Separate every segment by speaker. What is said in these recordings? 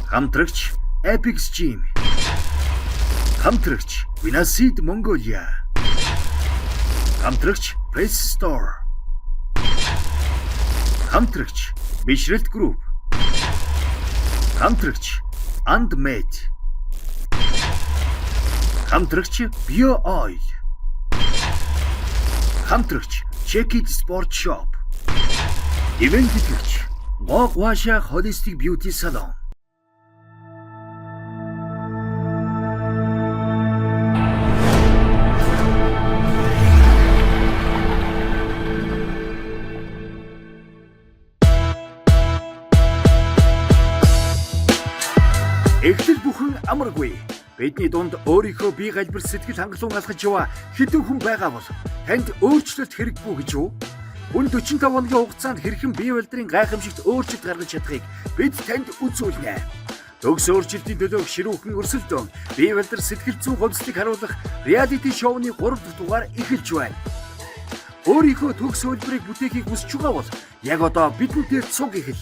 Speaker 1: Хамтрагч Apex Gym. Хамтрагч Vinacid Mongolia. Хамтрагч Press Store. Хамтрагч Bishret Group. Хамтрагч Andmed. Хамтрагч Bio Oil. Хамтрагч Check It Sport Shop. Ивент итгэгч Гогваша Holistic Beauty Salon. Эхлэл бүхэн амаргүй. Бидний дунд өөрийнхөө бие галбир сэтгэл хангалуун алхаж яваа хэдэн хүн байгаа бол танд өөрчлөлт хэрэггүй гэж юу? Хүн 45 хоногийн хугацаанд хэрхэн бие балдрын гайхамшигт өөрчлөлт гаргаж чадахыг бид танд үзүүлнэ. Төгс өөрчлөлтийн төлөө ширүүхэн өрсөлдөөн бие балдар сэтгэл зүйн гомдлыг харуулах реалити шоуны 3 дахь дугаар эхэлж байна. Өөрийнхөө төгс хөлбөрийг бүтээхийг хүсэж байгаа бол яг одоо бидэнд дээр цуг эхэл.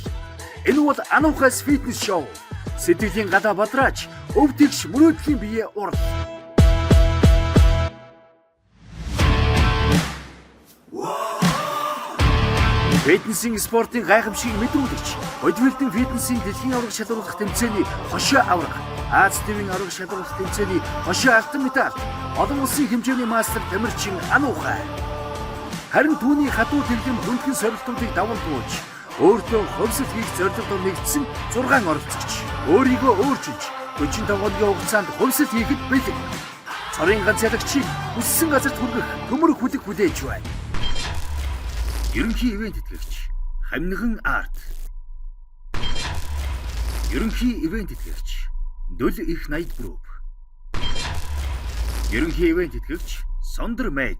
Speaker 1: Энэ бол Анухаас фитнес шоу. Сэтгэлийн гадаа бадраач, өвдөгч мөрөөдлийн бие урд. Фитнесийн спортын гайхамшигыг мэдрүүлэгч, бодибилдинг фитнесийн дэлхийн аварга шалруулах тэмцээний хошоо аварга, Аз ТV-ийн аварга шалруулах тэмцээний хошоо алтан медаль, олон улсын хэмжээний мастер тамирчин Анухай. Харин түүний хатуу тэглэм хүндхэн сорилтуудыг даван туулж, өөртөө хөвсөл хийх зорилгоор нэгдсэн 6 оролцогч өөрийгөө өөрчилж 45 хоногийн хугацаанд хөвсөл хийхэд бэлэг. Цорын ганц ялагчийг хүссэн газарт хүргэх төмөр хүлэг хүлээж байна. Ерөнхий ивент итгэгч Хамниган Арт. Ерөнхий ивент итгэгч Дөл их найд групп. Ерөнхий ивент итгэгч Сондөр Мэд.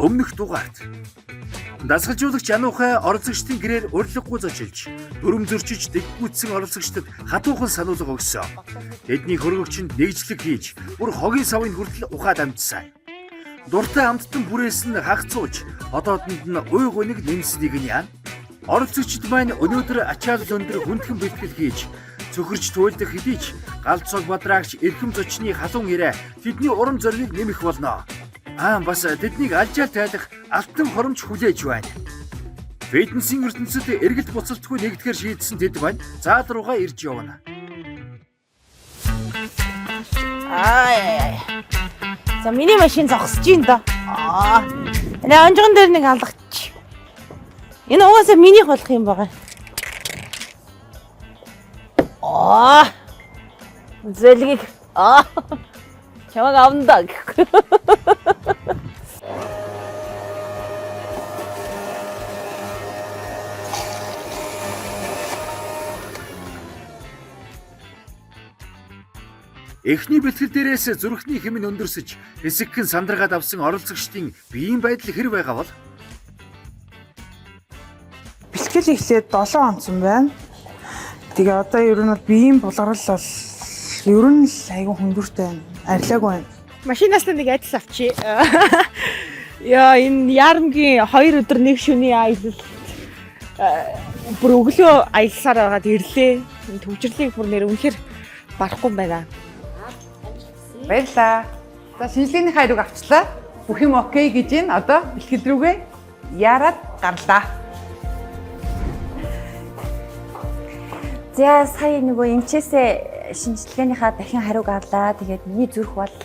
Speaker 1: Өмнөх дугаарт дасгалжуулагч Анухай оролцогчдын гэрээр урилгагүй зочилж, дүрм зөрчиж дэггүүцсэн оролцогчдод хатуухан сануулга өгсөн. Тэдний хөргөгчөнд нэгжлэг хийж, бүр хогийн савыг хүртэл ухаад амжсан. Дуртай амттан бүрээс нь хагцуулж, одоодонд нь уй гуниг нэмснийг нь яа. Оролцогчид маань өнөөдөр ачаал өндөр хүндхэн бэлтгэл хийж, цөхөрч туйлдах хэдий ч галзуг бадраагч эрхэм зочны халуун ирээ тэдний урам зориг нэмэх болно. Бас тэднийг алжаал тайлах алтан хоромж хүлээж байна. Фитнесийн ертөнцид эргэлт буцалтгүй нэгдэхээр шийдсэн тэд байна. Заал руугаа ирж явна.
Speaker 2: За миний машин зогсож байна да. Энэ онжгон дээр нэг алгач. Энэ угаасаа минийх болох юм байгаа. Зэлгийг чамаг авна.
Speaker 1: Эхний бэлтгэл дээрээс зүрхний хэмнэн өндөрсөж, хэсэгхэн сандраагаад авсан оролцогчдын биеийн байдал хэр байгаа бол?
Speaker 3: Бэлтгэл эхлээд 7 онцсон байна. Тэгээ одоо ер нь биеийн булгарал бол ер нь айгүй хүндүртэй байна. Арилаагүй байна.
Speaker 2: Машинаас нэг адил авчи. Яа энэ ярамгийн 2 өдөр нэг шөнийн аялал бүр өглөө аялсаар байгаад ирлээ. Энэ төвчрлийг бүр нэр үнэхээр барахгүй байна.
Speaker 4: Баярлаа. За шинжилгээний хайрыг авчлаа. Бүх юм окей гэж байна. Одоо бэлтгэл рүүгээ яраад гарлаа.
Speaker 5: За сая нөгөө эмчээсээ шинжилгээнийхаа дахин хариуг авлаа. Тэгээд миний зүрх бол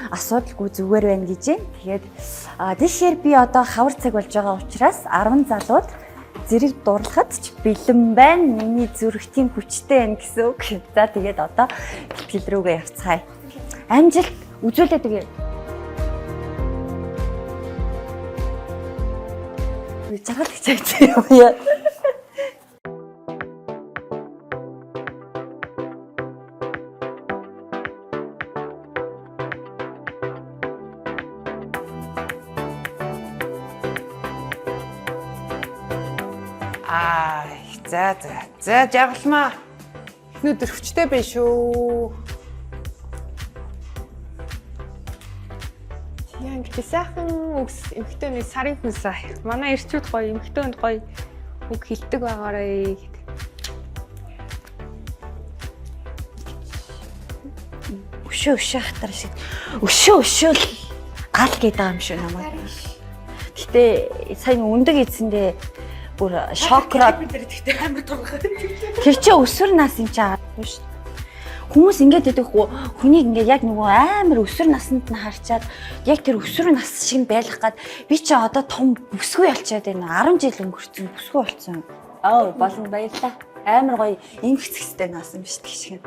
Speaker 5: асуудалгүй зүгээр байна гэж байна. Тэгээд тийшээр би одоо хавар цаг болж байгаа учраас 10 залууд зэрэг дурлахад ч бэлэн байна. Миний зүрх тийм хүчтэй байна гэсэн үг. За тэгээд одоо бэлтгэл рүүгээ явцгаая. Амжилт үзүүлээд өгье. Цагаат хичээч юм яа.
Speaker 4: За жаргалмаа. Өнөөдөр хүчтэй байна шүү. Яг чи сайхан үгс эмхтөний сарын хүнсаа. Манай ирчүүд гоё, эмхтөнд гоё үг хэлдэг байгаарэ гэдэг.
Speaker 5: өшөө хахтар шиг өшөө л гал гээд байгаа юм шүү намайг. Гэтэ сайн өндөг эзэндээ бүр шокроод
Speaker 2: Тэгтээ амар тургах.
Speaker 5: тэр чинь өсвөр нас юм чи аахгүй шүү. Хүмүүс ингэж дэдэх хүнийг ингээд яг нөгөө амар өсвөр наснд нь харчаад яг тэр өсвөр нас шиг байлгах гад би чи одоо том бүсгүй болчиход байна. 10 жил өнгөрцөн бүсгүй болцсон. Аа болно баярлаа. Амар гоё эмгцэцтэй нас юм биш тэг шиг.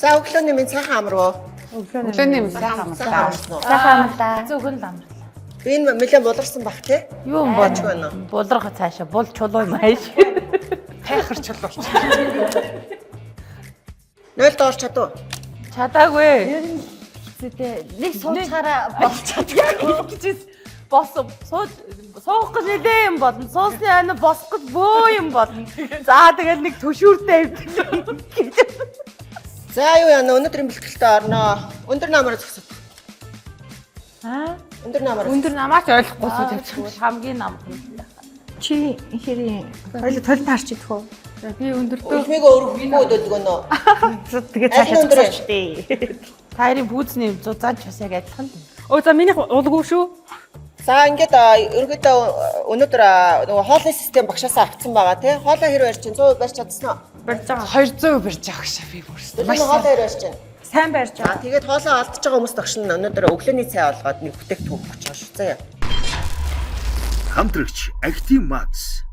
Speaker 6: За өглөөний минь сайхан амарв.
Speaker 4: Өглөөний сайхан амарлаа.
Speaker 5: Сайхан амарлаа.
Speaker 7: Зөвгөн л амар.
Speaker 6: Би энэ нэлээд булгарсан баг тий.
Speaker 7: Юу юм
Speaker 6: Яаж
Speaker 7: бол
Speaker 6: байна уу?
Speaker 7: булрах цаашаа бул чулуу юм хайш.
Speaker 4: Тайхар чулууч.
Speaker 6: 0 доор чадуу.
Speaker 7: Чадаагүй.
Speaker 5: Нэг сууцгаараа болж чаддаг гэж
Speaker 7: Босов. Суух гэж нэлээ юм болно. Суусны ана босох гэж бөө юм болно. За тэгэл нэг төшүүртэй авдаг.
Speaker 6: За юу яана өнөөдрийн бэлтгэлтэй орноо. Өндөр намаар зогсов.
Speaker 7: Аа?
Speaker 6: Өндөр намаар.
Speaker 4: Өндөр намаач ойлгохгүй
Speaker 7: Тэгвэл хамгийн намхан.
Speaker 2: Чи хэрэг хоёул толд харч идэх үү?
Speaker 7: Би өндөртөө
Speaker 6: Үлмийгөө өргөхгүй өдөлгөө нөө.
Speaker 2: Тэгээ
Speaker 6: Аль
Speaker 2: цаашаа
Speaker 6: өндөр вэ?
Speaker 2: зогсооч дээ.
Speaker 7: тайрын пүүзний зузаан ч бас яг адилхан.
Speaker 2: Өө за миний улгүй шүү.
Speaker 6: За ингээд ерөнхийдөө өнөөдөр нөгөө хоолны систем багшаасаа авцсан байгаа тий. Хоолоо хэрэг барьж чинь 100% барьж чадсан уу?
Speaker 2: Барьж байгаа.
Speaker 4: 200 барьж авах шээ би бүр.
Speaker 6: Маш хоолоо хэрэг барьж чинь.
Speaker 2: Сайн барьж
Speaker 6: За тэгээд хоолоо алдчихж байгаа хүмүүс тогш нь өнөөдөр өглөөний цай олгоод нэг бүтээгдэхүүн өгч байгаа шүү. Заяа.
Speaker 1: Хамтрагч Active Max.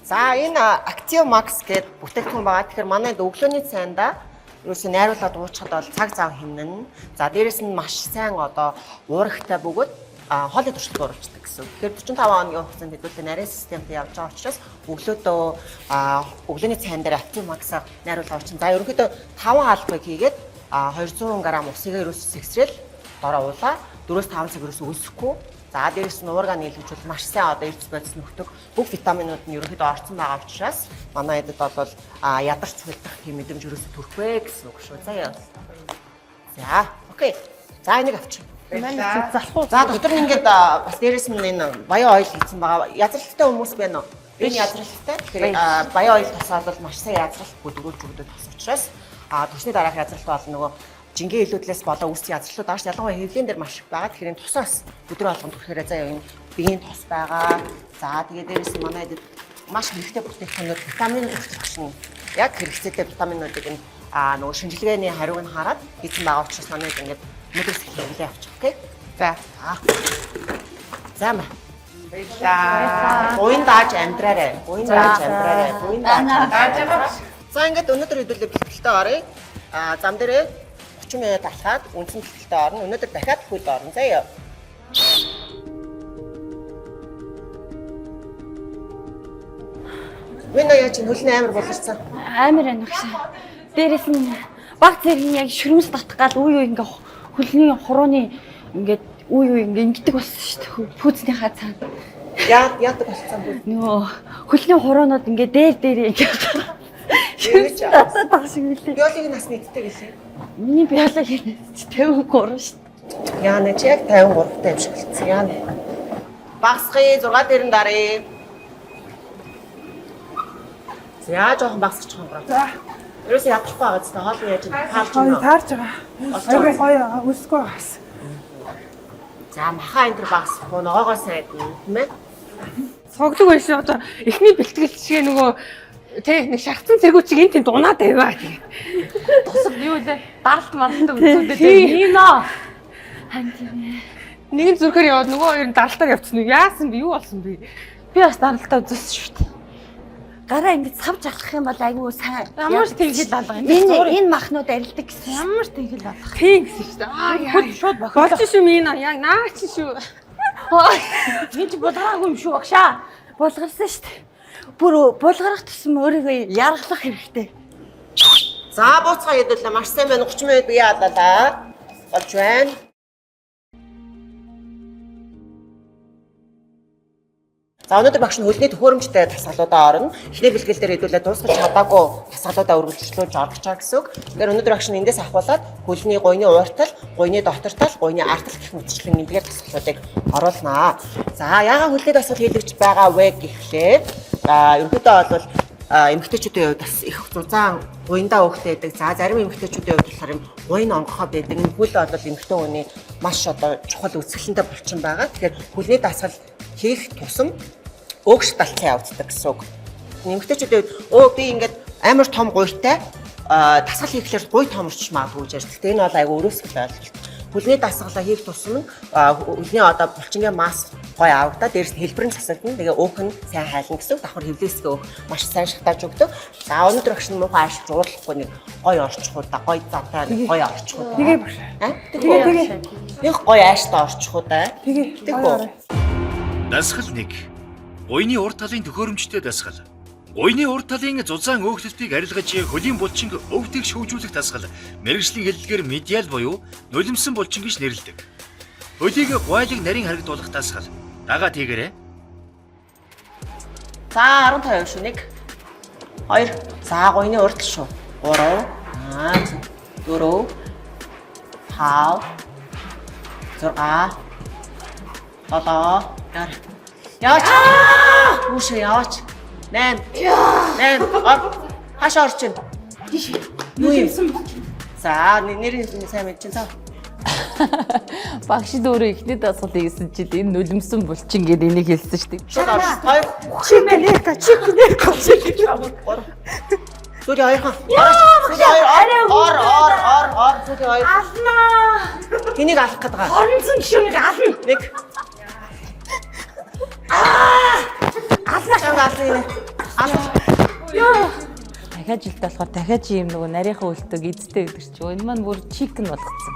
Speaker 6: За энэ Active Max гэдэг бүтээгдэхүүн байгаа. Тэгэхээр манайд өглөөний цайнда ерөөсөө найруулаад уучхад бол цаг зав хэмнэн. За дээрэс нь маш сайн одоо уурахтай бөгөөд хоолны туршилт оруулцдаг гэсэн. Тэгэхээр 45 хоногийн хугацаанд хэдүүлээ нарийн системтэй явж байгаа учраас өглөөдөө өглөөний цайн дээр Active Max-аар найруулаа уучсан. За ерөнхийдөө 5 хаалгыг хийгээд 200 г усыг ерөөсөө сэгсрэл дороо уулаа. 4-5 цаг ерөөсөө өлсөхгүй. За дээрэс нь уурга нийлүүлж маш сайн одоо эрдэс бодис нөхдөг бүх витаминууд нь ерөнхийдөө орцсон байгаа учраас манай эдэд бол ядарч цэвэрлэх тийм мэдрэмж ерөөсөө төрөхвэ гэсэн үг шүү. Заяа. За окей. За энийг авчих. За доктор ингээд бас дээрэс нь энэ баян ойл хийсэн байгаа. Язралтай хүмүүс байна уу? Энэ язралтай. Тэгэхээр баян ойл тусаад бол маш сайн язралт бүдгүүлж өгдөг тус учраас түвшний дараах язралт бол нөгөө жингийн илүүдлээс болоо үүссэн язралууд ааш ялангуяа хэвлэн дээр маш их байгаа. Тэгэхээр энэ тусаас өдөр болгонд төрөхөөрэ заяа энэ биеийн тус байгаа. За тэгээд дээрэс нь манай эдэд маш хэрэгтэй бүтээгдэхүүнүүд витамин өгч яг хэрэгцээтэй витаминуудыг энэ нөгөө шинжилгээний хариуг нь хараад хийсэн байгаа учраас манай эд ингээд өнөөдөр хэлээ авчих. Окей.
Speaker 4: За.
Speaker 6: За маа. Баярлалаа. Буян дааж амьдраарай. Буян дааж амьдраарай. Буян дааж. За ингээд өнөөдөр хэдүүлээ бэлтгэлтэй оръё. Зам дээрээ 30 минут алхаад үндсэн бэлтгэлтэй орно. Өнөөдөр дахиад хөл орно. Заяа. Минь яа чинь хөлний амар болчихсон.
Speaker 5: Амар байна гэж. Дээрээс нь баг зэргийн яг шүрмс татах гал үе ингээ хөлний хурууны ингээд үе ингээ ингэдэг болсон шүү дээ. Пүүцнийхаа цаана.
Speaker 6: Яадаг болсон бэ?
Speaker 5: Нөө хөлний хуруунууд ингээ дээр ингээ шүрмс татах тах шиг үлээ.
Speaker 6: Биологийн насны эдтэй гэлээ.
Speaker 5: Миний биологи 53 шүү дээ.
Speaker 6: Яа нэ чи яг 53 таа юм шиг болсон. Яа нэ. Багсгий 6 дээрэн дарыг. За жоохон багсчих юм байна. За. Ерөөсөө ядахгүй байгаа зү хоол яаж таарч
Speaker 3: Хоёр
Speaker 6: байна.
Speaker 3: таарж байгаа. Айгүй гоё өсгөө бас.
Speaker 6: За махаа энэ төр багсахгүй ногоогоо сайн тийм ээ.
Speaker 2: Цоглог байсан одоо эхний бэлтгэл шиг нөгөө тэг нэг шахацсан цэргүүчиг энэ тийм дунаад байваа тийм.
Speaker 7: Тусаг юу вэ? Даралт мартанд үзүүлдэг. Нино.
Speaker 2: Нэгэн зүрхээр яваад нөгөө хоёр нь даралтаар явцсан. Яасан би юу болсон бэ?
Speaker 7: Би бас даралтаа үзүүлсэн шүү дээ.
Speaker 5: Гараа ингэ цавж алхах юм бол айгүй сайн.
Speaker 7: Ямар ч тэгжил алга юм.
Speaker 5: Энэ махнууд арилдаг гэсэн.
Speaker 7: Ямар ч тэгжил алга.
Speaker 2: Тийм гэсэн шүү дээ.
Speaker 7: Хөл шууд бохоо.
Speaker 2: Болж шүү минь яг наач шүү.
Speaker 7: Би ч булгаагүй юм шүү багшаа.
Speaker 5: Булгарсан шүү дээ. Бүр булгарах тусам өөрийгөө яргалах хэрэгтэй.
Speaker 6: За бууцгаа хэдүүлээ маш сайн байна. 30 минут бие алалаа. Болж байна. За өнөөдөр багш нь хөлний төхөөрөмжтэй дасгалуудаа орно. Эхний бэлтгэл дээр хэдүүлээ дуусгаж чадаагүй дасгалуудаа үргэлжлүүлж орж байгаа гэсэн үг. Тэгэхээр өнөөдөр багш нь эндээс ахуулаад хөлний гойны ууртал, гойны дотортал, гойны артал гэх мэтчлэн нэмгээр дасгалуудыг оруулнаа. За яагаад хөлний дасгал хийлгэж байгаа вэ гэхлээр ерөнхийдөө бол эмэгтэйчүүдийн хувьд бас их зузаан гуйндаа өөхтэй байдаг. За зарим эмэгтэйчүүдийн хувьд болохоор юм гуйн онгохоо байдаг. Энэ хөл бол эмэгтэй хүний маш одоо чухал үзэсгэлэнтэй болчихсон байгаа. Тэгэхээр хөлний дасгал хийх тусам өөгш далтлын явагддаг гэсэн үг. Эмэгтэйчүүдийн хувьд би ингээд амар том гуйтай дасгал хийхлээр гуй томорч магадгүй гэж ярьдаг. Энэ бол айгүй өрөөсгөл ойлголт. Хөлний дасгалаа хийх тусам хөлний одоо булчингийн масс гой авагдаа дээрс нь хэлбэрэн засагдана. Тэгээ өөх нь сайн хайлна гэсэн үг. Давхар хөвлөсгөө өөх маш сайн шатааж өгдөг. За өнөөдөр агш нь муухай ашиг жуулахгүй нэг гой орчихуу да гой затаа нэг гой орчихуу да.
Speaker 3: Тэгээ багш.
Speaker 6: Тэгээ. Нэг гой ааштай орчихуу да.
Speaker 3: Тэгээ.
Speaker 1: Дасгал 1. Гуйны урд талын төхөөрөмжтэй дасгал. Гуйны урд талын зузаан өөхлөлтийг арилгаж хөлийн булчинг өвдгийг шүүжүүлэх дасгал мэргэжлийн хэллэгээр медиал буюу нулимсан булчин гэж нэрлэдэг. Хөлийг гуайлаг нарийн харагдуулах дасгал. Дагаад хийгээрэй.
Speaker 6: За 15 шүү. 1 2 за гуйны урд тал шүү. 3 4 5 6 7 Яваач. Үүшээ яваач. 8 ор хаш орчин. Юу юм? За нэрийн сайн мэдчихэн цаа.
Speaker 7: Багш дөөрөө ихний дасгал хийсэн чинь энэ нулимсан булчин гэдэг энийг хэлсэн шүү дээ.
Speaker 6: Шууд орч. 2
Speaker 3: Чикнека.
Speaker 6: Зүри 2 ха. Ор. Зүри 2. Алнаа. Хэнийг алах гээд байгаа?
Speaker 2: Хоронцон гişүнийг ална.
Speaker 6: 1
Speaker 7: Дахиад жилд болохоор дахиад юм нөгөө нарийнхаа үлдэг эзтэй гэдэг чинь энэ маань бүр чикэн болгоцсон.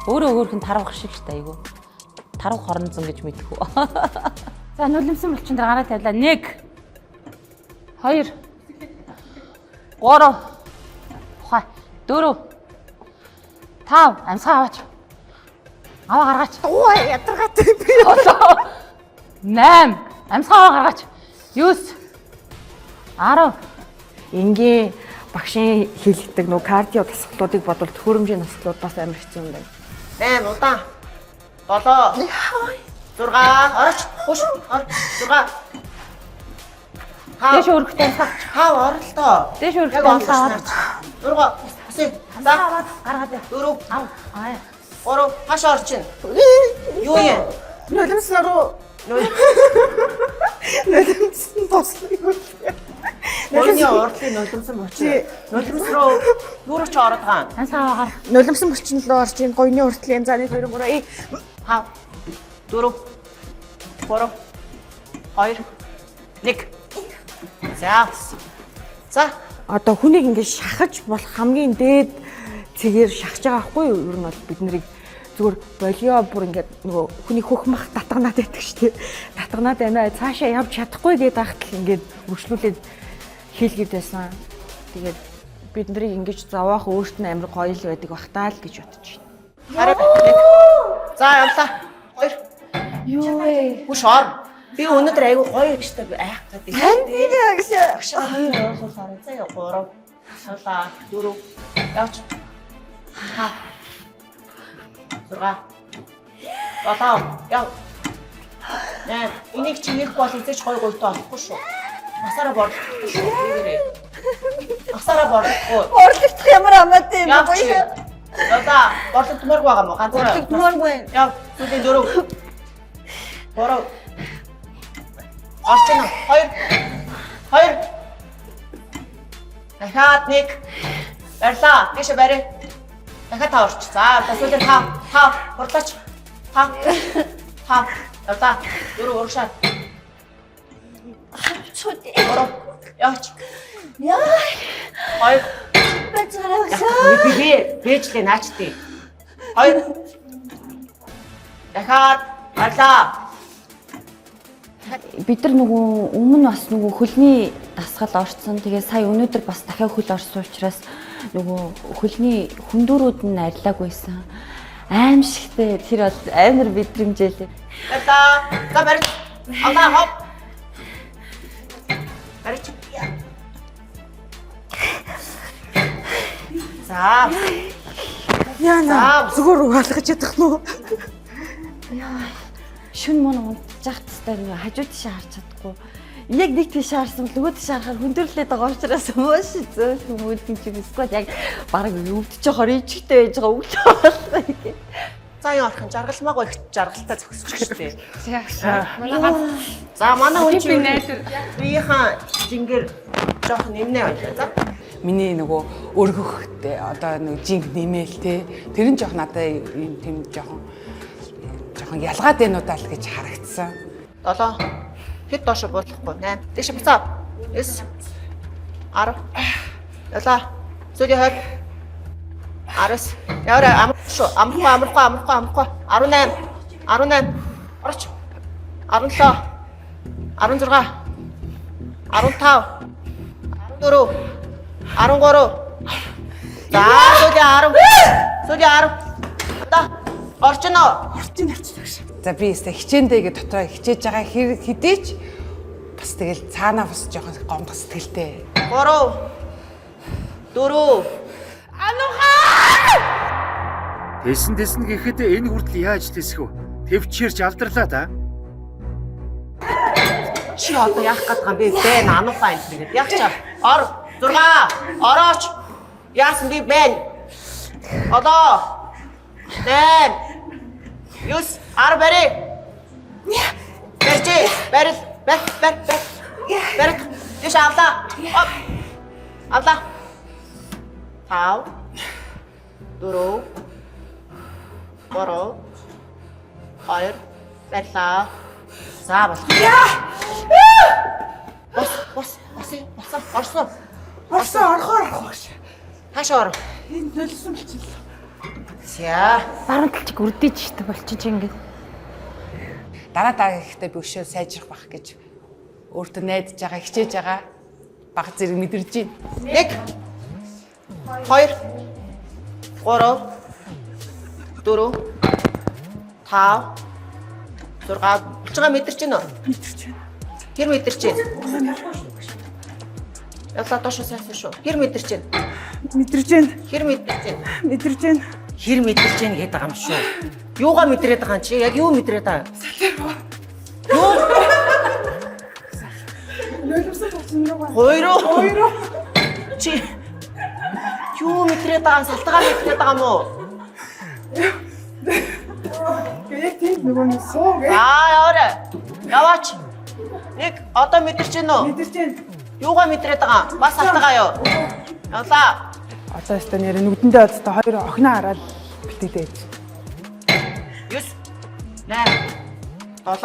Speaker 7: Өөрөө өөрхөн тарвах шиг шүү дээ айгу. Тарвах хоронзон гэж мэдэх үү. За нулимсан булчин дээр гараа тавилаа. 1 2 3 4 5 амсгаа аваач. Аваа гаргаач.
Speaker 2: Оо ядаргаатай би.
Speaker 7: 8 амсгаа аваа гаргаач. 9 10
Speaker 2: Ингийн багшийн хэлдэг нөө кардио дасгалуудыг бодвол төхөөрөмжийн дасгалууд бас амар хэцүү юм байна.
Speaker 6: 8 удаан 7 6 орч хуш 6
Speaker 7: Дэш өргөтэй амсгаа.
Speaker 6: хаа оролтоо
Speaker 7: Дэш өргөтэй амсгаа.
Speaker 6: 6 хүсээ за
Speaker 7: Гаргаад
Speaker 6: 4
Speaker 7: ав.
Speaker 6: 3 хаш орчин юу юм
Speaker 3: Нулимсан руу нулимсан тослоо.
Speaker 6: Гойны урдлын нулимсан булчин нулимс руу юу руу ч ороод байгаа
Speaker 7: Амсгаа аваа гар.
Speaker 2: Нулимсан булчин руу орж ийн гойны уртлын за 1 2 3
Speaker 6: хаа 4 3 2 1 За
Speaker 2: одоо хүнийг ингэж шахаж болох хамгийн дээд цэгээр шахаж байгаа байхгүй юу? Ер нь бол бид нарыг зүгээр болио бүр ингээд нөгөө хүний хөх мах татганаад байдаг шүү дээ. Татганаад байна. Цаашаа явж чадахгүй гэдэг ахтал ингээд өршлүүлээд хийлгээд байсан. Тэгээд бид нарыг ингэж зовоох өөрт нь амар гоё л байдаг бахтаа л гэж бодож байна.
Speaker 6: хараа за явлаа 2
Speaker 7: Юу вэ?
Speaker 6: Хүш ор. Би өнөөдөр айгүй гоё гэжтэй айх гэдэг.
Speaker 2: Танд би гэсэн.
Speaker 6: Агш 2 орохоор заяа 3 суулаа 4 явч. Ха. 6 7 яв. Нэ энийг чи их бол үзэж гоё гойтой олохгүй шүү. Насаараа борлохгүй шүү. Тэгээрээ. Насаараа борлохгүй.
Speaker 2: Орлогдох ямар амаатай юм
Speaker 6: Явч.
Speaker 2: бэ?
Speaker 6: Яда борлогдмоор байгаа мó ганцаараа.
Speaker 2: Дмааргүй.
Speaker 6: Яв. Түлэн 4 3 Орчин 2 дахиад 1 барьлаа тийш барь дахиад та орч за төсөөлөн та хурлаач та яваа 4 урагшаа
Speaker 2: Чүдээ.
Speaker 6: 3 яваач
Speaker 2: Яа.
Speaker 6: 2
Speaker 2: Бацаараа.
Speaker 6: би бэжлээ наачтыг 2 дахиад барьлаа
Speaker 5: Бид нар нөгөө өмнө бас нөгөө хөлний дасгал орцсон. Тэгээ сая өнөөдөр бас дахиад хөл орсон учраас нөгөө хөлний хүндүүрүүд нь арилаагүйсэн. Аимшигтэй тэр бол амар мэдрэмжэлээ.
Speaker 6: барьлаа за барь алаа хоп барьч за
Speaker 3: Яна зүгээр угаалгаж ядах нь уу?
Speaker 5: Шүн мөн унтчих тастай нөгөө хажуу тийшээ харж чадахгүй. яг нэг тийш харсан бол нөгөөд тийш харахаар хүндрэлээд байгаа учраас мууш зөөл хүмүүдэн чинь эсвэл яг бараг өвдөж байгаа ичгтэй байж байгаа өглөө.
Speaker 6: За энэ орхон жаргалмаагаа их жаргалтай зөксөж штэ. За манай хүн чинь биеийн жингэр жоох нэмнэ байлаа. За.
Speaker 4: Миний нөгөө өргөхтэй одоо нэг жинг нэмэл те. Тэр нь жоох надад юм тийм жоохон ялгаад байнудаа л гэж харагдсан.
Speaker 6: 7 хэд доош буулахгүй 8 дэше буцаа 9 10 ялаа зүгийн хойд 19 яваа амрахгүй 18 орч 17 16 15 14 13 за зүгийн 10 одоо орчно.
Speaker 4: За би өөртөө хичээндээ гэж дотроо хичээж байгаа хэдий ч бас тэгэл цаанаа бас жоохон гомдох сэтгэлтэй.
Speaker 6: 3 4
Speaker 1: Тэсэн гэхэд энэ хүртэл яаж тэсэх вэ? Тэвчээрч алдарлаа да.
Speaker 6: чи одоо яах гээд байгаа юм бэ? Анухаа энэ тэгээд яах чав? Ор 6 орооч. Яасан би бэ? Одоо 8 9 10 барь. Барь. Дэш авлаа. Авлаа. 5 4 3 2 барьлаа. За бол. Орсон. Хаашаа ор.
Speaker 3: Энэ нөлсөн болчихлоо.
Speaker 6: За.
Speaker 5: Баруун талч үрдэж штэ болчих чи ингээд.
Speaker 4: Дараа ихтэй би өшөө сайжрах бах гэж өөртөө найдаж байгаа, хичээж байгаа баг зэрэг мэдэрж байна.
Speaker 6: 1 2 3 4 5 6 болчгаа мэдэрч байна уу?
Speaker 3: Мэдэрч байна.
Speaker 6: Хэр мэдэрч байна? Ялла доош сайсан шүү. Хэр мэдэрч байна?
Speaker 3: Мэдэрч байна.
Speaker 6: Хэр мэдэрч байна?
Speaker 3: Мэдэрч байна.
Speaker 6: Хэр мэдэрч байна гэдэг юм шүү. Юугаа мэдрээд байгаа юм чи? Яг юу мэдрээд байгаа? Юу?
Speaker 3: Нөлөөсөн болчихно.
Speaker 6: Хоёроо. Чи юу мэдрээд байгаа? Салтгаа мэдрээд байгаа мó?
Speaker 3: Яг тийм нөгөө нэг суу гэ.
Speaker 6: Яваач. Нэг одоо мэдэрч байна уу?
Speaker 3: Мэдэрч байна.
Speaker 6: Юугаа мэдрээд байгаа? Бас салтгаа юу? Явлаа.
Speaker 3: Одоо өстө нэр нүдэндээ одтой хоёр охиноо хараад бэлтгэлээ.
Speaker 6: 9 8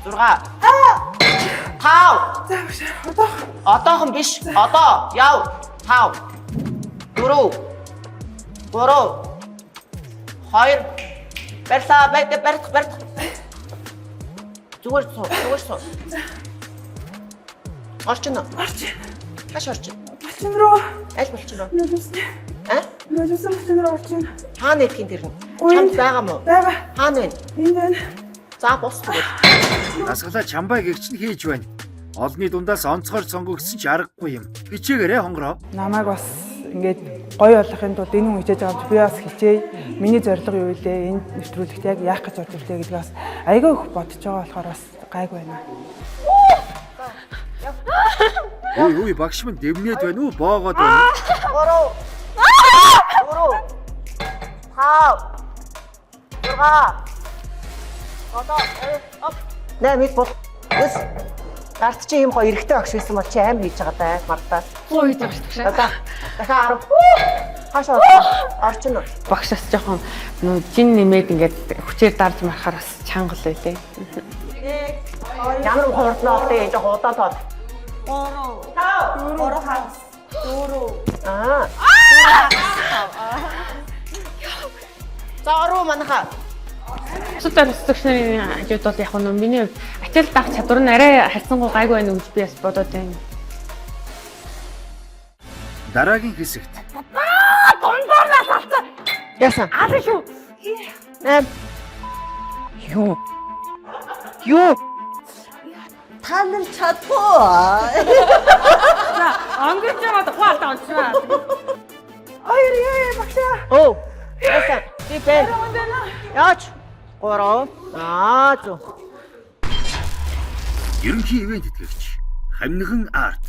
Speaker 6: 7 6 5 одоохон биш. Одоо яв. 5 4 2 барь. Зүгээр суу. Орчин. Хаш орчин.
Speaker 3: Болчин руу.
Speaker 6: Аль болчин руу?
Speaker 3: Нөлөөсөн. Нөлөөсөн болчин руу орчин.
Speaker 6: Хаана идэх юм тэр нь? Чамд байгаа мó?
Speaker 3: Бага.
Speaker 6: Хаана вэ?
Speaker 3: Энэ байна.
Speaker 6: За бос тэгвэл.
Speaker 1: Насгалаа чамбай гэгч нь хийж байна. Олны дундаас онцгой сонгогдсон ч аргагүй юм. Хичээгээрээ хонгороо.
Speaker 3: Намайг бас ингээд гоё болохын тулд энэ хүн хичээж байгаа юм. Би бас хичээе. Миний зорилго юу вэ? Энэ нэвтрүүлэгт яг яах гэж бодож байлээ гэдгээс айгүй их бодож байгаа болохоор бас гайгүй байна.
Speaker 1: Ой багш минь дэвнээд байна уу? Боогоод байна.
Speaker 6: 3 4 5 6 8 бол. Эс. Гарт чи юм гоё эрэгтэй багш байсан бол чи аим хийж байгаа даа мартаа.
Speaker 5: Гоо хийж байгаа шүү.
Speaker 6: Одоо дахиад 10. Хашаа орчин уу?
Speaker 2: Багшаас жоохон нөө жин нэмээд ингээд хүчээр дарж марахаар бас чангал байлээ.
Speaker 6: Ямар хурднаа одоо жоо удаан тоо. 3 За оруу манайха.
Speaker 2: Асуудал өсөлтч нарын хажууд бол яг нь миний хувьд ачаал даах чадвар нь арай харьцангуй гайгүй байна гэж би бас бодоод байна.
Speaker 1: Дараагийн хэсэгт
Speaker 6: Яасан?
Speaker 2: Аа шүү.
Speaker 6: Юу?
Speaker 5: Та нар чадваа.
Speaker 2: Ангиж яваад ухаалтаа онцгой.
Speaker 3: Багшаа.
Speaker 6: Оо. Яасан? Би бэн. Яач? 3 зөө.
Speaker 1: Ерөнхий ивент тэтгэгч Хамнихан Арт.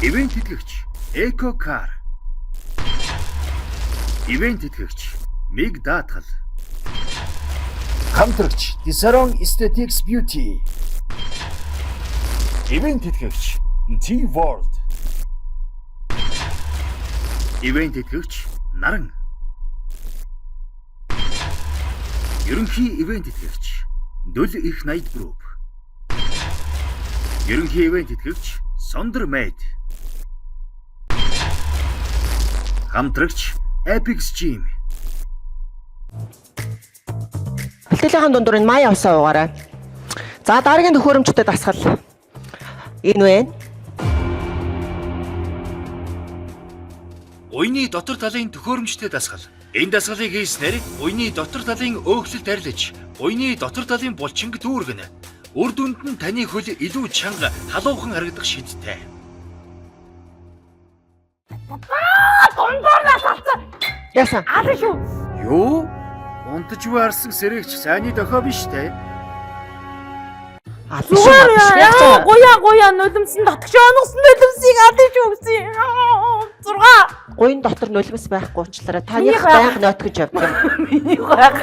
Speaker 1: Ивент тэтгэгч Эко Кар. Ивент тэтгэгч Миг Даатгал. Хамтрагч Desaron Aesthetics Beauty. Ивент тэтгэгч T World. Ивент тэтгэгч Наран. Ерөнхий ивент тэтгэгч Дөл их найд групп. Ерөнхий ивент тэтгэгч Сондөр Мэд. Хамтрагч Apex Gym.
Speaker 6: Бэлтгэлийн дундуур энэ мая авсаа уугаарай. За дараагийн төхөөрөмжтэй дасгал. Энэ вэ?
Speaker 1: Уйны дотор талын төхөөрөмжтэй дасгал. Энэ дасгалыг хийснээр уйны дотор талын өөхлөлт арилж, уйны дотор талын булчинг дүүргэнэ. Үр дүнд нь таны хөл илүү чанга, халуухан харагдах шидтэй.
Speaker 6: Яасан?
Speaker 2: Аа шүү.
Speaker 1: Юу? Унтж буй арсан сэрэгч сайны дохоо биш те.
Speaker 2: Яа, гоя нулимсан татгч онгосон нулимсыг аль шүү гэсэн. 6.
Speaker 6: Гуйн дотор нулимс байхгүй уучлаарай. Таних байнга нойтгож явдаг.
Speaker 2: Миний гайх.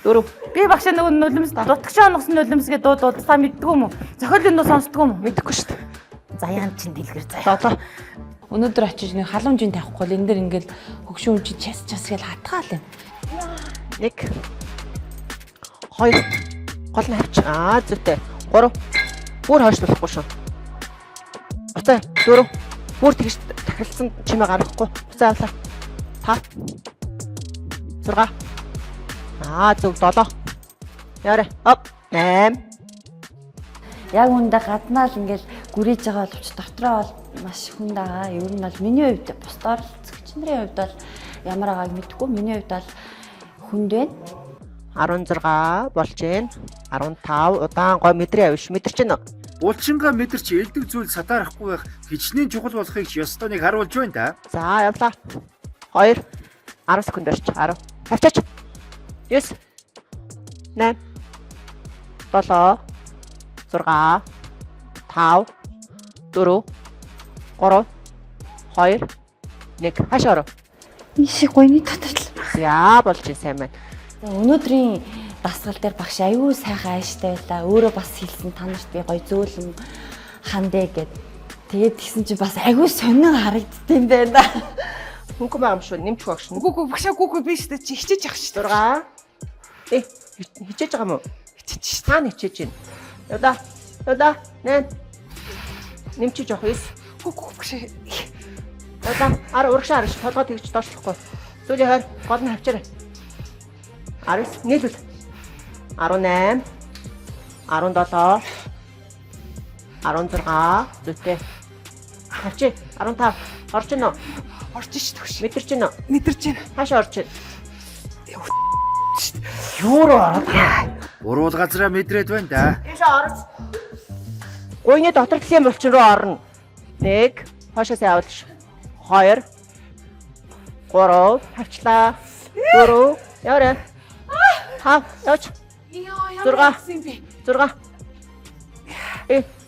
Speaker 6: 4.
Speaker 2: Би багшаа нөгөө нулимс татгч онгосон нулимсгээ дуудаад та мэддэг юм уу? Зохиолын дуу сонсдог юм уу?
Speaker 6: Мэдэхгүй шүү дээ.
Speaker 2: Заяан чин дэлгэр заяа.
Speaker 6: Одоо
Speaker 7: Өнөөдөр очиж нэг халамжийн тавихгүй л энэ дэр ингээл хөгшин үжи час гэж хатгаал юм.
Speaker 6: 1 2 гол нь хавч. Зүйтэй. 3 бүр хойшлуулахгүй шүү. Оцоо 4 бүр тэгж тахилсан чимээ гаргахгүй. Буцаа авлаа. 5 6 зөв 7 Яарэ. Оп 8
Speaker 5: Яг үүндээ гаднаа л ингээл гүрийж байгаа боловч дотроо бол маш хүнд байгаа. Ер нь бол миний хувьд бусдаар л зөгчнэрийн хувьд бол ямар байгааг мэдэхгүй. Миний хувьд бол хүнд байна.
Speaker 6: 16 болж байна. 15 удаан гой мэдрээ авиш. Мэдэрч байна уу?
Speaker 1: Булчингаа мэдэрч элдэг зүйл сатаарахгүй байх хичнээн чухал болохыг ёстой нэг харуулж байна да.
Speaker 6: За явлаа. 2 10 секунд орч 10. Хавчаач. 9 8 7 6 5 4 3 2 1 хашаа.
Speaker 5: Иши гойны татвал.
Speaker 6: За болж сайн байна.
Speaker 5: Өнөөдрийн дасгал дээр багш аюу сайхан ааштай байлаа. Өөрөө бас хэлсэн та нарт би гоё зөөлөн хандэ гэд. Тэгээд тэгсэн чи бас аюу сонин харагддсан байна.
Speaker 6: Хөнгөн байгаа юм шүү. Нэмч багш.
Speaker 3: Үгүй багшаа гүгүй би шүү дээ. Чи хичээж явах шүү.
Speaker 6: 6 хичээж байгаа юм уу? Хичээж. Та хичээж байна. Яваа. 8 нэмчиж явах 9
Speaker 3: Үгүй багшаа.
Speaker 6: Яваа. Урагшаа харж толгой тэгж доошлохгүй. Сүүлийн 20 гол нь хавчаарай. 19 нийлүүл. 18 17 16 зүйтэй. Хавчи 15 орж ийн үү?
Speaker 3: Орж ш төгш.
Speaker 6: Мэдэрч ийн үү?
Speaker 3: Мэдэрч байна.
Speaker 6: Хаашаа орж ийн? Юу руу ороод?
Speaker 1: Буруу газараа мэдрээд байна да.
Speaker 6: Тийшээ орж. Гуйны дотор талын булчин руу орно. 1 хаашаа явуулж. 2 3 хавчлаа. 4 яваарай. 5 явж. 6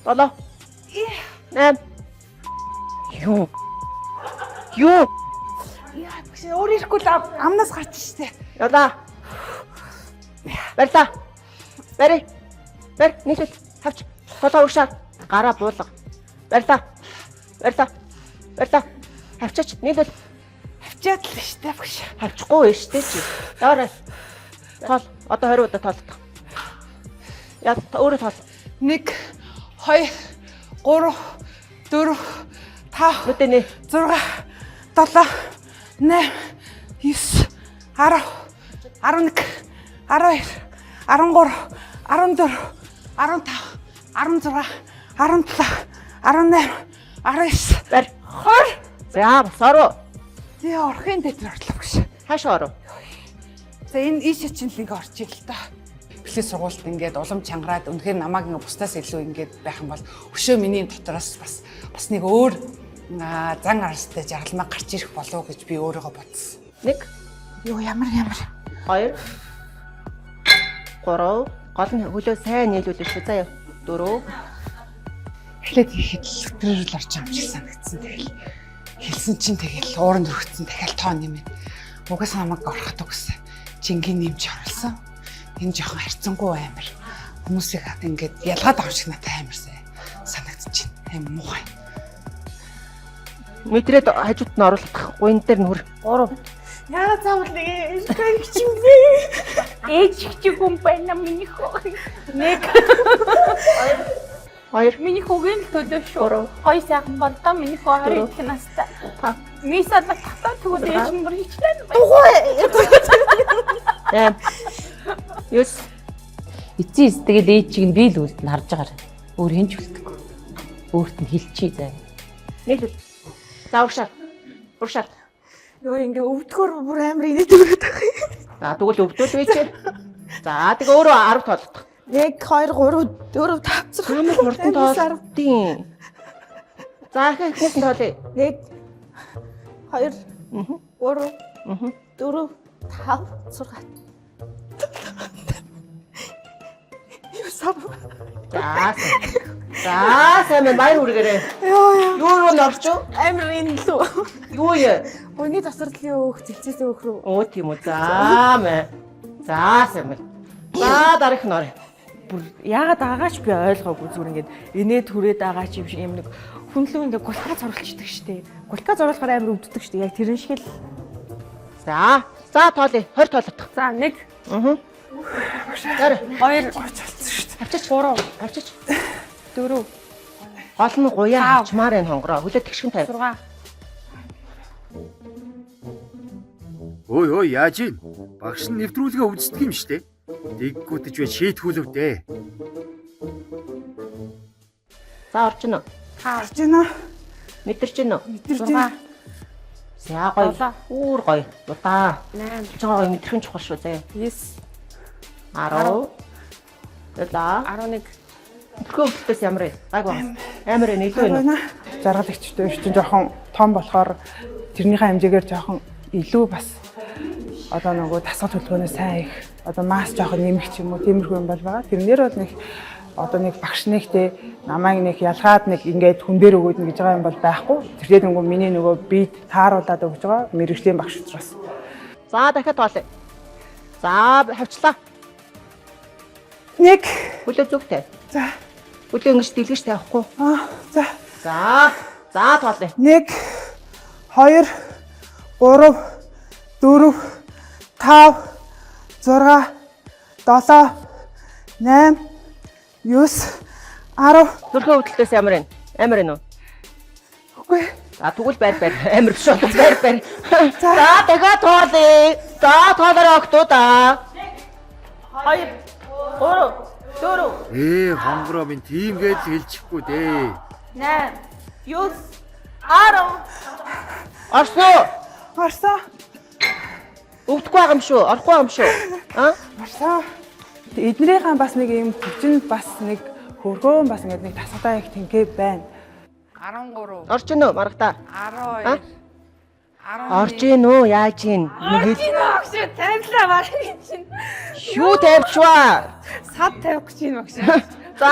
Speaker 6: 7 8 Юу?
Speaker 3: Яа багшаа өөр ирэхгүй л амнаас гарч штэ.
Speaker 6: Яваа. Барьлаа. Барь. Нийлүүл. Хавч. Толгой урагшаа. Гараа буулга. Барьлаа. Хавчаач. Нийлүүл.
Speaker 3: Хавчаад л штэ багшаа.
Speaker 6: Хавчихгүй штэ чи. Яваарай. Тоол. Одоо 20 удаа тоолдог. Яа, өөрөө тоол.
Speaker 3: 1 2 3 4 5
Speaker 6: Нүдэ нэ.
Speaker 3: 6 7 8 9 10 11 12 13 14 15 16 17 18 19
Speaker 6: Барь.
Speaker 3: 20
Speaker 6: За, босороо.
Speaker 3: яа орхын дээр орлоо багшаа.
Speaker 6: Хаашаа оров?
Speaker 3: За энэ ийшээ чинь л ингээ орчих л та.
Speaker 4: Эхлээд сургуульд ингээд улам чангараад үнэхээр намайг ингээ бусдаас илүү ингээд байх юм бол өшөө миний дотроос бас нэг өөр зан арстай жаргалмаа гарч ирэх болов гэж би өөрийгөө бодсон.
Speaker 6: 1
Speaker 3: Юу ямар
Speaker 6: 2 3 Гол нь хөлөө сайн нийлүүлэх шүү. Заяа. 4.
Speaker 4: Эхлээд хийхэд л өтрөөрөл орж байгаа юм шиг санагдсан. Тэгэл хэлсэн чинь тэгэл ууранд өргөцсөн. Дахиад тоо нэмээд. Угаасаа намайг орхотог гэсэн. Жингийн нэмж оруулсан. Энэ жоохон харьцангуй амар. Хүмүүсийг ингээд ялгаад байгаа шиг надад амар санагдчих. Амар муухай.
Speaker 6: Мэдрээд хажууд нь оруулах. Гуйн дээр нүр. 3.
Speaker 2: Яа заавал нэг ээжтэй чимээ. Ээж чи хүн байна миний хөө. 1.
Speaker 6: 2.
Speaker 2: Миний хүүгийн төлөө шүү. 2 сайхан болдоо миний хөө 20 настай. 5. Мисад татаа тэгвэл ээж нь бүр хичлээ.
Speaker 6: Эм. Юус.
Speaker 7: Эцээс тэгээд ээжийг нь би л үлдэн харж агаар. Өөр хэн ч үлдэхгүй. Өөрт нь хэлчихье заа.
Speaker 6: Нэг л. За уршаа. Уршаа.
Speaker 2: Йоо ингээ өвдгөр бүр амар инээд өгöd байгаа.
Speaker 6: За тэгвэл өвдөл вэ чи. За тэгээ өөрөө 10 тоолдох.
Speaker 2: 1 2 3 4 5 6
Speaker 6: Хамаг мурдан тоолдیں۔ За их хэсэг тоолъё.
Speaker 2: 1 2 3 4 5 6. Юу сав.
Speaker 6: За сайн баяр хүргээрэй. Юу руу норчоо?
Speaker 2: Амар энэ лүү.
Speaker 6: Юу яа?
Speaker 2: Гойны тасралын өөх зэлцээсээ өөх рүү.
Speaker 6: Оо тийм үү. За мэ. За сайн байна. За дараах нь орё.
Speaker 2: Бүр яагаад байгаач би ойлгоогүй зүгээр ингээд инээд хүрээд байгаа ч юм шиг юм нэг хүнлүү ингээд гултгаа зурлцдаг штеп. Гултгаа зурлахаар амар өвддөг штеп. Яг тэрэн шиг л.
Speaker 6: За тоолъё. 20 тоолдох.
Speaker 2: За 1
Speaker 6: Гэр
Speaker 2: 2
Speaker 6: авчиж 3 авчиж
Speaker 2: 4
Speaker 6: гол нь гуяа авчмаар энэ хонгороо хөлөө тэгшгэн тавь.
Speaker 2: 6.
Speaker 1: Ой яаж ийн? Багш нь нэвтрүүлгээ үздэг юм штэ. Дэггүүтэж бай шийтгүүлв дээ.
Speaker 6: За орж гинэ.
Speaker 3: Харж байна.
Speaker 6: Мэдэрч гинэ.
Speaker 3: Мэдэрч байна.
Speaker 6: За гоё. Үүр гоё. Удаа.
Speaker 2: 8
Speaker 6: Жоо мэдэрхэн чухал шүү зэ.
Speaker 2: 9
Speaker 6: 10. За
Speaker 2: 11
Speaker 6: хөвгөлтөөс ямар вэ? Гайг ба. Амар илүү байна.
Speaker 3: Байна. Жаргалагчтай чинь жоохон том болохоор тэрнийхээ хэмжээгээр жоохон илүү бас одоо нөгөө тасгал төлөвлөгөөнөө сайн их одоо масс жоохон нэмэх ч юм уу тиймэрхүү юм бол байгаа. Тэрнэр бол нэг одоо нэг багш нэгтэй намайг нэг ялгаад нэг ингээд хүн дээр өгөөд нэг гэж байгаа юм бол байхгүй. Тэгээд нөгөө миний нөгөө бие тааруулаад өгж байгаа мэрэгжлийн багш учраас.
Speaker 6: За дахиад тоолъё. За хавчлаа.
Speaker 3: 1
Speaker 6: Хөлөө зүгтэй.
Speaker 3: за
Speaker 6: Хөлөө ингэж дэлгэж тавихгүй.
Speaker 3: за
Speaker 6: За тоолъё.
Speaker 3: 1 2 3 4 5 6 7 8 9 10.
Speaker 6: Төрхөө хөдөлтөөс ямар вэ? Амар вэ?
Speaker 3: Үгүй.
Speaker 6: За тэгвэл байр амар биш үү? Байр. За дахиад тоолъё. За тоолороо октоудаа.
Speaker 2: 2 3 4
Speaker 1: Хонгороо минь тийм гэж хэлчихгүй дээ.
Speaker 2: 8 9 10
Speaker 3: Орсон.
Speaker 6: Өвдөхгүй байгаа юм шүү. Орохгүй байгаа юм шүү.
Speaker 3: Орсон. Эднэрийнхэн бас нэг юм хүчин бас нэг хөргөөн бас ингэ нэг тасгадаа их тэнхээ байна.
Speaker 4: 13
Speaker 6: Орж ийн үү маргадаа?
Speaker 4: 12
Speaker 6: Орж ийн үү? Яаж ийн? Нэг
Speaker 2: багш тавилаа баг чинь.
Speaker 6: шүү тавьчваа.
Speaker 2: Сад тавих гэж юм багш.
Speaker 6: За.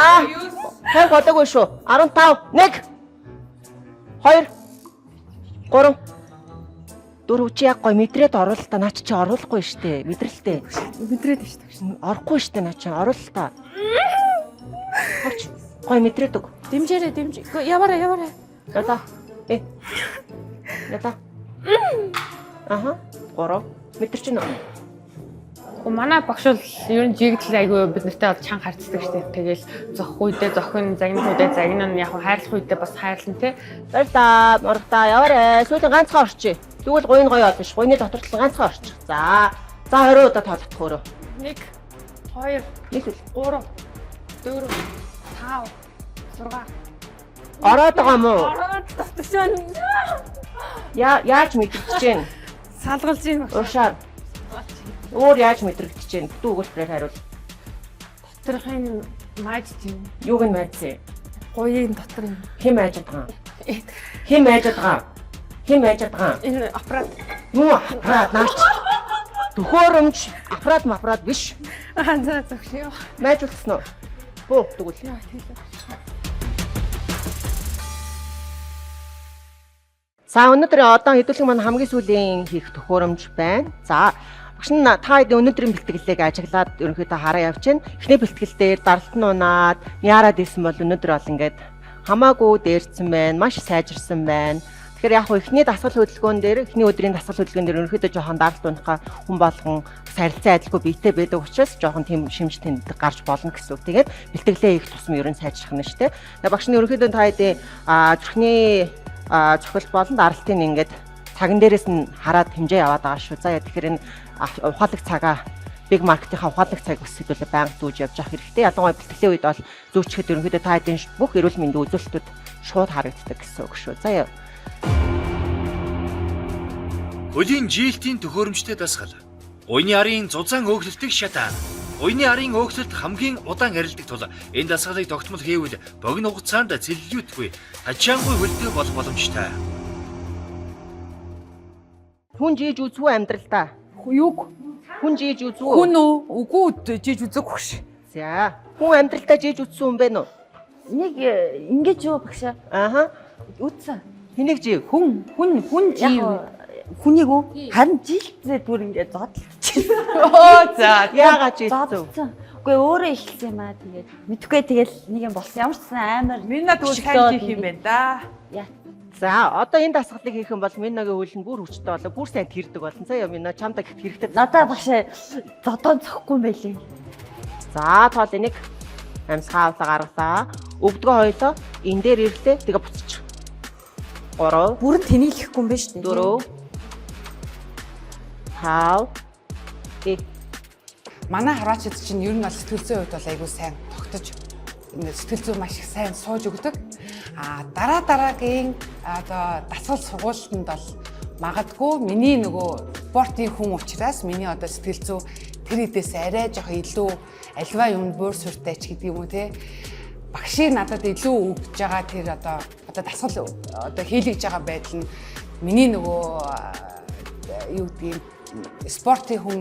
Speaker 6: Хай годоогүй шүү. 15 1 2 3 4 чи яг гой мэдрээд оруул та наа чи оруулахгүй штэ мэдрэлтэй
Speaker 2: Мэдрээд шүү дээ.
Speaker 6: орохгүй штэ наа чи оруул та орч гой мэдрээд өг
Speaker 2: Дэмжээрэй. Яваарай.
Speaker 6: ята ята аха 3 мэдэрч нөө
Speaker 2: Манай багш бол ер нь жигдэл айгүй бид нартай бол чанга харцдаг штеп. Тэгэл зох үедээ зохин, загнах үедээ загнана, яг хайрлах үедээ бас хайрлан тий.
Speaker 6: баярлаа маргадаа яваарэ сүүлийн ганцхан орчих тэгвэл гойн гоё олно ш гойны дотор л ганцхан орчих за 20 удаа тоолох өөрөө
Speaker 2: 1 2
Speaker 6: нэг л
Speaker 2: 3 4 5 6
Speaker 6: ороод байгаа мó
Speaker 2: ороод татсан.
Speaker 6: яаж мэдрэгдэж байна
Speaker 2: Салгалж ийн багш.
Speaker 6: уушаар өөр яаж мэдрэгдэж байна дүү өгүүлбэрээр хариул
Speaker 2: Доторхын мааж тийм.
Speaker 6: юуг нь мэдсэ
Speaker 2: Гоёын дотор юм.
Speaker 6: хэн байж байгаа хэн байж байгаа
Speaker 2: Энэ аппарат
Speaker 6: юу аппарат наач төхөөрөмж аппарат биш.
Speaker 2: За зөвшөө.
Speaker 6: Майжуулсан уу? Буу тэгвэл. За өнөөдөр одоо хэдүүлэн маань хамгийн сүүлийн хийх төхөөрөмж байна. За багш нь та хэд өнөөдрийн бэлтгэлийг ажиглаад ерөнхийдөө хараа явж байна. Эхний бэлтгэл дээр даралт нь унаад яарад исэн бол өнөөдөр бол ингээд хамаагүй дээрсэн байна. Маш сайжирсан байна. Тэгэхээр яг эхний дасгал хөдөлгөөн дээр эхний өдрийн дасгал хөдөлгөөн дээр ерөнхийдөө жоохон даралт унахаа хүн болгон харилцан адилгүй биетэй байдаг учраас жоохон тийм шимж тэндэг гарч болно гэсэн үг. Тэгээд бэлтгэлээ их тусам ерөн сайжрах нь шүү дээ. Тэгээд багш нь ерөнхийдөө та хэдийн зүрхний цохилт болон даралтын ингээд цаган дээрээс нь хараад хэмжээ яваад байгаа шүү. За тэгэхээр энэ ухаалаг цагаа Big Market-ийн ухаалаг цаг өсөлтөд байнга дүүж явж явах хэрэгтэй. Ялангуяа бэлтгэлийн үед бол зүүчгэд ерөнхийдөө та хэдийн бүх эрүүл мэндийн үзүүлэлтүүд шууд харагддаг гэсэн үг шүү. За
Speaker 1: Хөлийн жилтийн төхөөрөмжтэй дасгал. Уйны арын зузаан өөхлөлтийг шатаан. Уйны арын өөхлөлт хамгийн удаан арилдаг тул энэ дасгалыг тогтмол хийвэл богино хугацаанд цэллютгүй ачаангүй хөлтөө болох боломжтой.
Speaker 6: хүн жийж үзв үү амьдралдаа?
Speaker 2: Юуг?
Speaker 6: Хүн жийж үзв үү?
Speaker 2: Хүн үү? Үгүй жиж үзээгүй ш.
Speaker 6: За хүн амьдралдаа жийж үзсэн юм бэ нөө?
Speaker 5: Нэг ингэж юу багшаа.
Speaker 6: Ааха.
Speaker 5: Үтсэн.
Speaker 6: Хэнийг жив?
Speaker 5: Хүн жив. Хүнийг үү? Харин жилтээ түр ингээд зодлчихсон.
Speaker 2: Оо за.
Speaker 6: Яагаад жийсэн?
Speaker 5: Зодсон. Үгүй өөрөө ихсэн юм аа тэгээд мэдгүй тэгэл нэг юм болсон. Ямар ч сан амар.
Speaker 2: Минь тэгвэл сайн хийх юм байна да.
Speaker 5: Яа.
Speaker 6: За одоо энэ дасгалыг хийх юм бол Миногийн үйл нь бүр хүчтэй болоо бүр сайн тэрдэг болно. Заяа Мино чамдаа хэрэгтэй.
Speaker 5: Надаа багшаа зодон цохгүй юм байлээ.
Speaker 6: За тоол энийг амсгаа авлаа гаргалаа. Өвдгөө хоёлоо энэ дээр ирлээ. Тэгээ буцчих. 3
Speaker 5: Бүрэн тэнийлэхгүй юм байна шүү дээ.
Speaker 6: 4 5
Speaker 4: Манай харваачид чинь ер нь бол сэтгэл зүйн хувьд бол айгүй сайн тогтож сэтгэл зүй маш их сайн сууж өгдөг. Дараагийн одоо дасгал сургуультанд бол магадгүй миний нөгөө спортын хүн учраас миний одоо сэтгэл зүй тэр хэдээс арай жоох илүү альва юм бөөр сүртэй ч гэдэг юм уу те. Багшийн надад илүү өгж байгаа тэр одоо дасгал одоо хийлгэж байгаа байдал нь миний нөгөө юу гэдгийг спортын хүн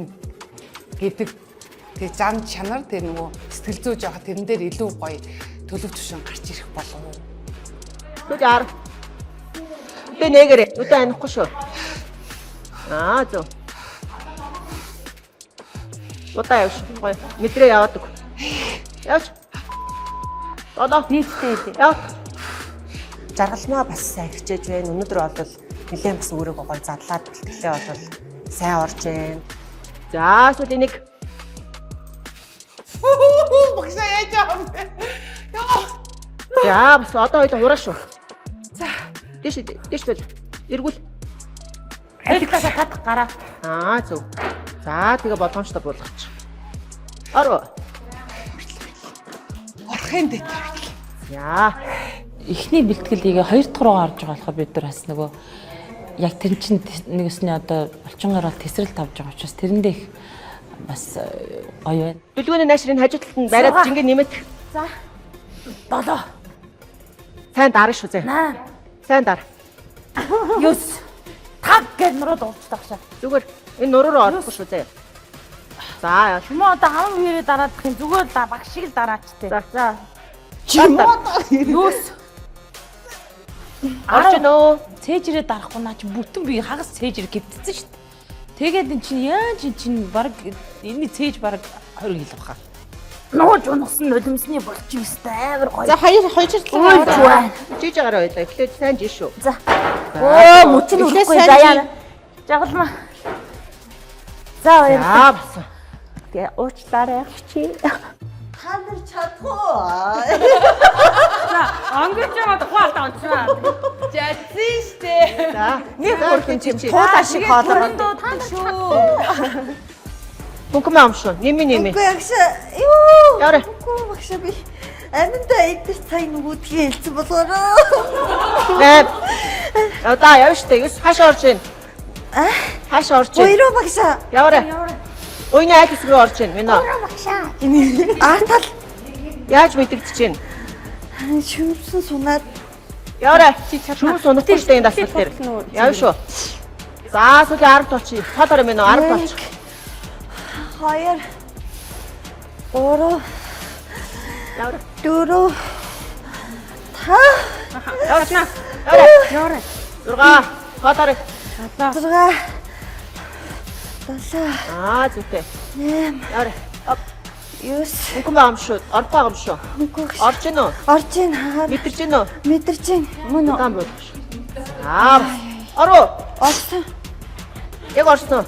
Speaker 4: гэдэг тэг зам чанар тэр нөгөө сэтгэл зүй жоох тэрэн дээр илүү гоё төлөв төвшин гарч ирэх болов уу.
Speaker 6: Түр би нэгэрэ үдэ анихгүй шүү. Зөв. Удаа явш. Гоё. Мэдрээ яваад өг. Явж. Одоо
Speaker 5: Нийтдээ дээ.
Speaker 6: яв. Жаргалмаа бас сайн хичээж байна. Өнөөдөр бол нэлээд бас өөрийгөө гоё задлаад бэлтгэлээ бол сайн орж байна. За эсвэл энийг
Speaker 4: Багшаа яаж юм бэ?
Speaker 6: за бас одоо хоёул хураа шүү. За дэш бол эргүүл.
Speaker 5: Аликласаа хат гараа.
Speaker 6: Зөв. За тэгээ болгоомжтой буулгач. Ороо.
Speaker 4: Орхын дэт.
Speaker 6: Яа.
Speaker 7: Эхний бэлтгэлийг 2 дахь руугаа орж байгаа болохоор бид нар бас нөгөө яг тэр чинь нэгэсний одоо булчингаар бол тесрэлт авч байгаа учраас тэрэндээ их бас гоё байна.
Speaker 6: Бэлгүүний наашрын хажуу талд нь бариад жингээ нэмэх.
Speaker 5: За. 7.
Speaker 6: Сайн дараа шүү зэ.
Speaker 5: 8.
Speaker 6: Сайн дараа.
Speaker 5: 9. 5 гэж нурууд уурчдаг шээ.
Speaker 6: Зүгээр энэ нуруу руу орохгүй шүү зэ. За
Speaker 5: Чүм одоо 12-ээр дараадах юм зүгээр л багшиг л дараачтай.
Speaker 6: за.
Speaker 5: Чүм одоо 9.
Speaker 6: Орч нөө.
Speaker 7: Цээжрээ дарахгүй наа чи бүтэн би хагас цээжэр гівдсэн шүү дээ. Тэгээд эн чинь яаж эн чинь баг энэ цээж баг 20 кг баха.
Speaker 5: Нууж унасан нулимсны болчих ёстой амар гоё.
Speaker 6: За хоёр талаа жиж агараа байлаа. Эхлээд сайн жиш шүү.
Speaker 5: За. Оо мөчн үлэхгүй заяа. Жагалмаа. За баяр.
Speaker 6: За басан.
Speaker 5: Тэгээ уучлаарай чи.
Speaker 8: Та нар чадах
Speaker 2: Ангиж яваад ухаалтаа онцгой. Жадсан штэ.
Speaker 6: За.
Speaker 5: Нэг бүрхэн чи туулаа шиг хоолоо.
Speaker 2: шүү.
Speaker 6: Бүгмээ амшуу. Ними.
Speaker 8: уу? Багш юу?
Speaker 6: Яарэ.
Speaker 8: Үгүй багш би аминда эдгээр цаг нөгөөдгийг хэлсэн болохоор.
Speaker 6: Бэб. Одоо яв штэ. Юус хаашаа орж ийн? Хаашаа орж ийн?
Speaker 8: Хоёроо багш.
Speaker 6: Яваарэ. Уйны айлс руу орж ийн. Мино.
Speaker 8: Артал
Speaker 6: Яаж мэдэгдэж чинь?
Speaker 8: шүмсэн сунаад
Speaker 6: Яваарэ. Шүүс унахгүй штэ энэ дасгал дээр. Яв шүү. За сүүлийн 10 толч. Тоолоор минь 10 толч.
Speaker 8: 2 3 4
Speaker 2: Явна. Явна.
Speaker 6: 6 хоолоор
Speaker 8: 6 7
Speaker 6: зүйтэй.
Speaker 8: 8
Speaker 6: Яваа.
Speaker 8: 9
Speaker 6: Өнгөн байгаа юм шүү. Орох байгаа юм шүү. Орж гин үү?
Speaker 8: орж ийн
Speaker 6: Мэдэрч гин үү?
Speaker 8: мэдэрч ийн мөн үү
Speaker 6: Удаан болох шүү. Ороо.
Speaker 8: орсон
Speaker 6: Яг орсон.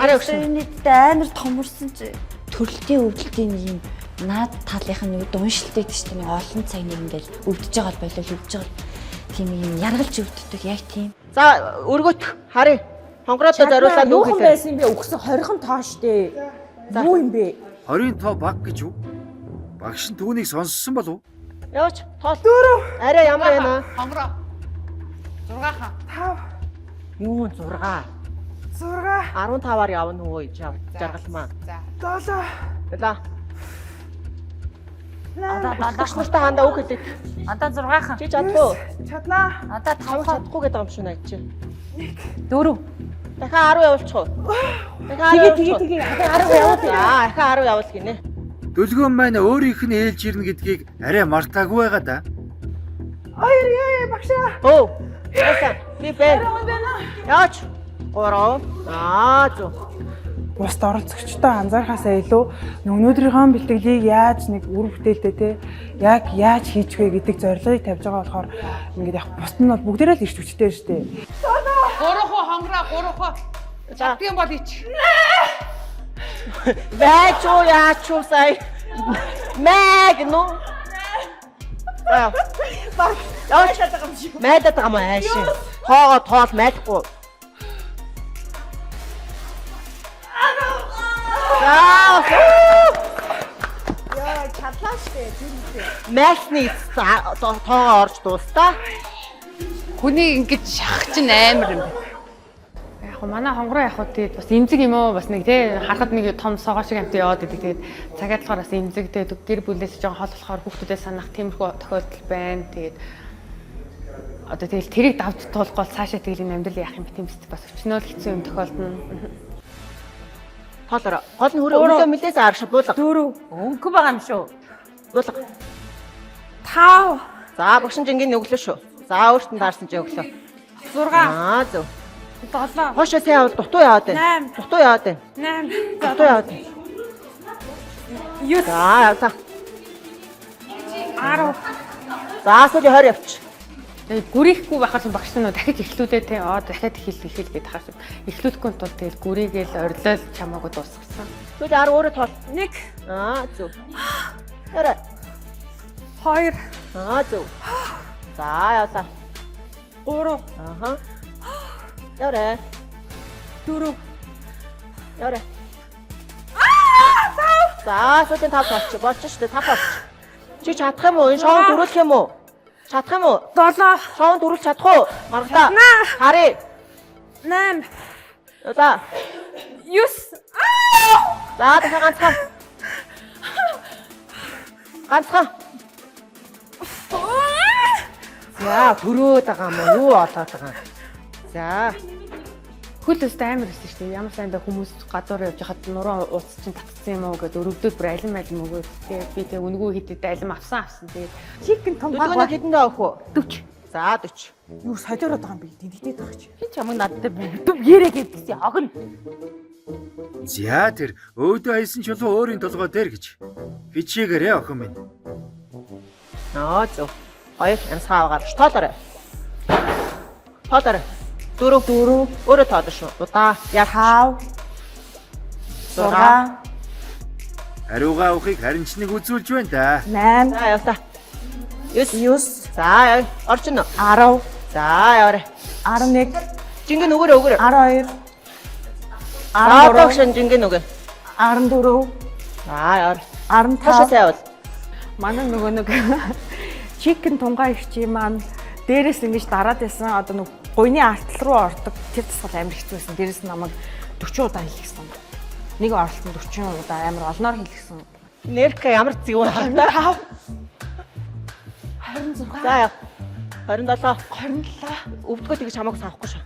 Speaker 6: Арай өгсөн.
Speaker 8: нийтдээ амар томорсон чи төрөлтийн өвдөлтийн нэг юм наад талынх нь нэг уншилтэй гэж тийм олон цаг нэг ингээд өвдөж байгаа болол өвдөж байгаа тийм юм яргалж өвддөг яг тийм.
Speaker 6: За өргөт харъя. Хонгороодоо зориулаад юу
Speaker 2: Юухан
Speaker 6: хийлээ?
Speaker 2: байсан юм бэ? Өгсөн 20хан тоо штэ. Юу юм бэ?
Speaker 1: 20-ын тоо баг гэж юу? Багш нь түүнийг сонссон болов уу?
Speaker 6: Яваач. Тоол. 4. Арай ямар байна?
Speaker 4: Хонгороо. 6
Speaker 6: Юу 6? 15-аар явна уу гэж жаргалмаа.
Speaker 4: За.
Speaker 6: За. Багш нартай хандаа үг хэлээ.
Speaker 7: Одоо 6хан.
Speaker 6: Чи чадах уу?
Speaker 4: Чаднаа.
Speaker 7: Одоо 5хан.
Speaker 6: Чадахгүй гэдэг юм шүү наа чи.
Speaker 7: 4.
Speaker 6: Дахиад 10 явуулчих уу? Дахиад 10
Speaker 2: Тэгээ. Ахаа 10 явуул.
Speaker 6: Дахиад 10 явуул гинэ.
Speaker 1: Дөлгөөн маань өөрийнх нь ээлж ирнэ гэдгийг арай мартаагүй байгаа да.
Speaker 3: багшаа.
Speaker 6: Оо. Яасан. Би бэр. Яач. 3. Зү.
Speaker 3: Бусд оролцогчтой анзаархаасаа илүү өнөөдрийнхөө бэлтгэлийг яаж нэг үр бүтээлтэй те яг яаж хийж вэ гэдэг зорилгыг тавьж байгаа болохоор ингээд яг бусд нь бол бүгдээрээ л ирч хүчтэй штэ.
Speaker 4: 3 хонгороо 3 Чаддсан бол ич.
Speaker 6: Байж уу яач уу сая. Мэг нөө. Яач чадах юм шиг. Мэдээд байгаа юм ааш. Тоогоо тоол мэдхгүй. Яа чадлаа штэ тийм. Мэсний тоогоо орж дуустаа.
Speaker 4: Хүний ингэж шахах чинь амар юм. Яг гоо манай хонгороо яг гоо тэгээд бас эмзэг юм уу бас нэг тий харахад нэг том согоо шиг амт яваад идэг. Тэгээд цагаад болохоор бас эмзэгтэй гэр бүлээс жоохон хол болохоор хүүхдүүдээ санах тиймэрхүү тохиолдол байна. Тэгээд одоо тэгэл тэрийг давж туулах бол цаашаа тэгэл энэ амьдрал яах юм бэ тийм биз бас өчнөө л хэцүү юм тохиолдно.
Speaker 6: Тоолоо. Гол нь өрөө мөлөөс аргаша буулга.
Speaker 2: 4
Speaker 7: Өнгө байгаа юм шүү.
Speaker 6: Буулга.
Speaker 2: 5
Speaker 6: За багшин жингийн өглөө шүү. За өөртөө таарсан чи өглөө.
Speaker 2: 6
Speaker 6: Зөв.
Speaker 2: 7
Speaker 6: Хошоо сайн авал дутуу яваад байна.
Speaker 2: 8
Speaker 6: Дутуу яваад байна.
Speaker 2: 8
Speaker 6: Дутуу яваад байна.
Speaker 2: 9
Speaker 6: За яваа.
Speaker 2: 10
Speaker 6: За сүүлийн 20 явчих.
Speaker 4: Тэгээд гүрийхгүй байхад багш нь дахиж эхлүүдээ тий дахиад эхэл гэдэг хаас эхлүүлэхгүй тул тэгэл гүрийгээл орилол чамаагүй дуусгасан.
Speaker 6: Сүүлийн 10 өөрөө тоол.
Speaker 2: 1
Speaker 6: Зөв. Яраа.
Speaker 2: 2
Speaker 6: Зөв. За яваа.
Speaker 2: 3
Speaker 6: Яраа.
Speaker 2: 4
Speaker 6: Яраа. За сүүлийн 5 болчих. Болчих шүү дээ 5 болчих. Чи чадах юм уу? Энэ шоунд дөрүүлэх юм уу? Чадах юм уу?
Speaker 2: 7
Speaker 6: Шоунд дөрүүлж чадах уу? Маргадаа. Харъя.
Speaker 2: 8
Speaker 6: За.
Speaker 2: 9
Speaker 6: За дахиад ганцхан. Ганцхан. За төрөөд байгаа юм уу? Юу болоод байгаа юм? За.
Speaker 4: Хөл өстэй амар өссөн шүү дээ. Ямар сайндаа хүмүүс гадуур явж хахад нуруу ууц чинь татцсан юм уу гэдэг өрөвдөд бүр алим өгөөд би тэг үнгүү хитэд алим авсан. Тэгээд
Speaker 2: чикен том
Speaker 6: Дөлгөөнө хэдэндээ авах уу?
Speaker 2: 40
Speaker 6: За 40.
Speaker 2: юу солиороод байгаа юм бэ тэнэгтэй байгаа чи
Speaker 7: Би чамайг надтай
Speaker 2: дүм ярэ гэдгийгсээ огно
Speaker 1: За тэр өөдөө хайсан чулуу өөрийн толгой дээр гэж. Хичээгээрээ охин минь.
Speaker 6: Зөв. 2 амсгаа гарч тоолоорой. Тоолоорой. 4 өөрөө тоолоо шүү. Удаа яг
Speaker 2: 5 6
Speaker 1: Хариугаа авахыг харин ч нэг үзүүлж байна да.
Speaker 2: 8
Speaker 6: За яваа.
Speaker 2: 9
Speaker 6: За орчин.
Speaker 2: 10
Speaker 6: За яваарай.
Speaker 2: 11
Speaker 6: Жингийн өгөр.
Speaker 2: 12
Speaker 6: 13 жингийн өгөө.
Speaker 2: 14
Speaker 6: За яваар.
Speaker 2: 15
Speaker 6: Хашаа сайн бол.
Speaker 4: манай нөгөө нэг
Speaker 2: чикен тунгаа ирчи маань дээрээс ингэж дараад байсан одоо нэг гуйны артал руу ордог тэр тасгал амар хэцүү байсан. Дээрээс намайг 40 удаа хэлчихсэн. Нэг оролтод 40 удаа амар олноор хэлчихсэн.
Speaker 6: Нэрхэ ямар зэвүүн хатаа.
Speaker 2: 26
Speaker 6: За яа. 27
Speaker 2: 27
Speaker 6: өвдгөө тэгж хамаагүй саахгүй шүү.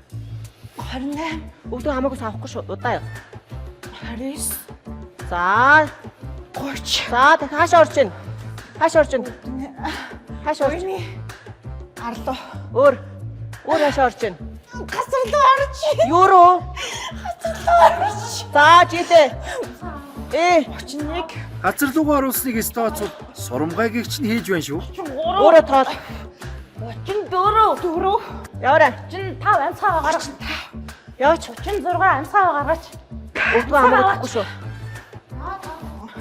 Speaker 2: 28
Speaker 6: Өвдгөө хамаагүй саахгүй шүү. Удаа яа.
Speaker 2: 29
Speaker 6: За 30. За дахин хаашаа орж ийн. Хаашаа орж ийн. Хаашаа орж ийн.
Speaker 3: Арлуу.
Speaker 6: Өөр хаашаа орж ийн.
Speaker 3: Газар руу орж.
Speaker 6: Юу руу? За жидээ.
Speaker 3: 31.
Speaker 1: Газар руугаа оруулсныг стооцууд сурамгайгийг чинь хийж байна шүү.
Speaker 6: Өөрөө тоол.
Speaker 2: 34.
Speaker 6: Яваарай.
Speaker 2: 35 амсгаа гаргаж.
Speaker 6: Яваач.
Speaker 2: 36 амсгаа гаргаж.
Speaker 6: Өвдгөө амрахгүй шүү.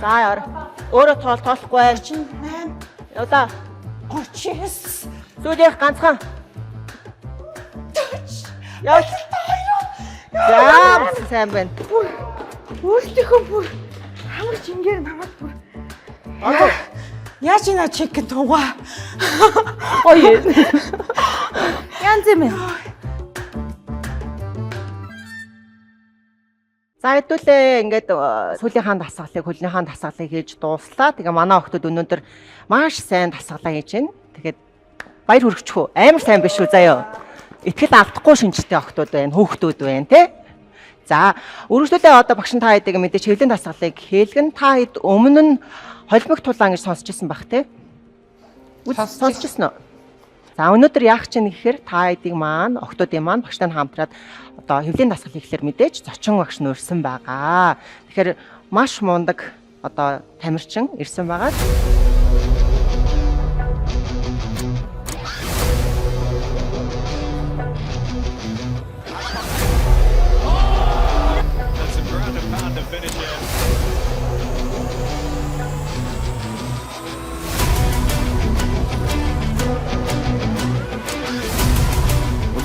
Speaker 6: За яваарай. Өөрөө тоолохгүй байх.
Speaker 3: 38.
Speaker 6: Яваа.
Speaker 3: 39.
Speaker 6: Сүүлийнх ганцхан. Яваач. За сайн байна.
Speaker 3: Өөртөөхөө бүр хамар жингээр намайг бүр
Speaker 6: Одоо
Speaker 3: яаж ийна чекэн тугаа.
Speaker 2: Гоё. Янз юм.
Speaker 6: за хэдүүлээ ингээд сүүлийнхаа дасгалыг хөлнийхаа дасгалыг хийж дууслаа. Тэгээ манай охтууд өнөөдөр маш сайн дасгалаа хийж байна. Тэгээд баяр хүргэчихв. Амар сайн биш үү заяа. Итгэл алдахгүй шинжтэй охтууд байна, хүүхдүүд байна те. За үргэлжлүүлээ одоо багш та хэдийг мэдээж хэвлэлийн дасгалыг хийлгэн та хэд өмнө нь холимог тулаан гэж сонсч ирсэн баг те. Сонсч ирсэн үү? За өнөөдөр яах чинь гэхээр та хэдийг маань охтуудын маань багштай хамтраад одоо хэвлэлийн дасгал хийхлээр мэдээж зочин багш нь өрсөн байгаа. Тэгэхээр маш мундаг одоо тамирчин ирсэн байгаа.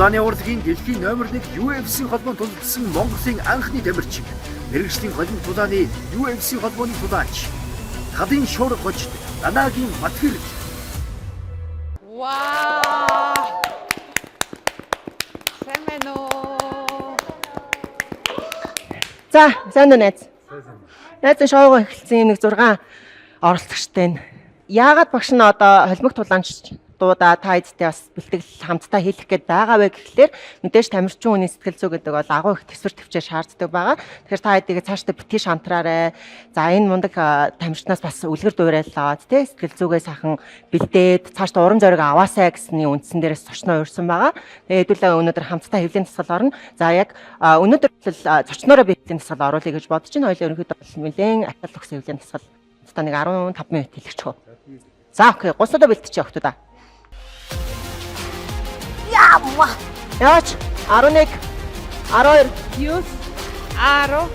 Speaker 1: Удааны урлагийн дэлхийн номер 1 UFC холбоонд тулдсан Монголын анхны тамирчин, мэргэжлийн холимог тулааны UFC холбооны тулаач, Талын шуурга гожид Данаагийн Батхирд.
Speaker 4: Вау! Сэмэнэ.
Speaker 6: За сайн уу найз? Найз шоугаа эхэлсэн юм нэг 6 оролцогчтой. Яагаад багш нь одоо холимог тулаанч дуудаа та эдтэй бас бэлтгэл хамтдаа хийх гээд байгаа вэ гэхлээр мэдээж тамирчин хүний сэтгэл зүй гэдэг бол агуу их төсвөр төвчээр шаарддаг байгаа. Тэгэхээр та эдийг цаашдаа битгий шантраарай. За энэ мундаг тамирчнаас бас үлгэр дуурайлаад тий сэтгэл зүгээ сайхан бэлдээд цаашдаа урам зориг аваасай гэсний үндсэн дээрээс зочноо урьсан байгаа. Тэгээ хэдүүлээ өнөөдөр хамтдаа хэвлэлийн дасгал орно. За яг өнөөдөр бол зочноороо хэвлэлийн дасгал оруулъя гэж бодож байна. Хоёул ерөнхийдөө нэлээд атал өгсөн хэвлэлийн дасгал та нэг 15 минут хэлчихв. За окей, гусдаа бэлтчихье охтуудаа. Яамма. Яач 11 12
Speaker 2: 9
Speaker 6: 3
Speaker 2: 10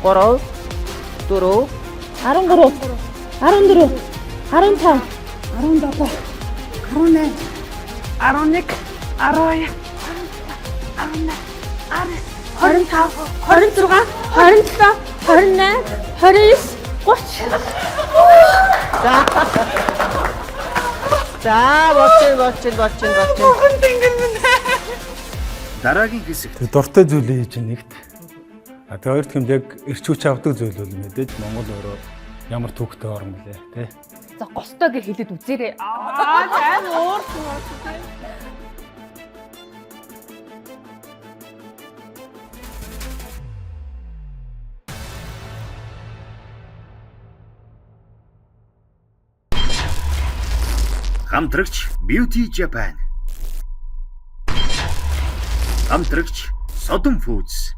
Speaker 6: 4
Speaker 2: 13 14 15
Speaker 3: 11. 12.
Speaker 2: 25 26 27 28 29 30.
Speaker 6: За болчин.
Speaker 1: Дараагийн хэсэгт
Speaker 9: Дуртай зүйлээ хийж нэгт. А тэгээ хоёрт юм яг эрчүүч авдаг зүйл бол мэдээж Монгол өөрөө ямар төвхтэй орн гэлээ тий.
Speaker 2: За гостоо гэж хэлээд үзээрэй. Сайн уурсан уу.
Speaker 1: хамтрагч Beauty Japan. Хамтрагч Sodom Foods.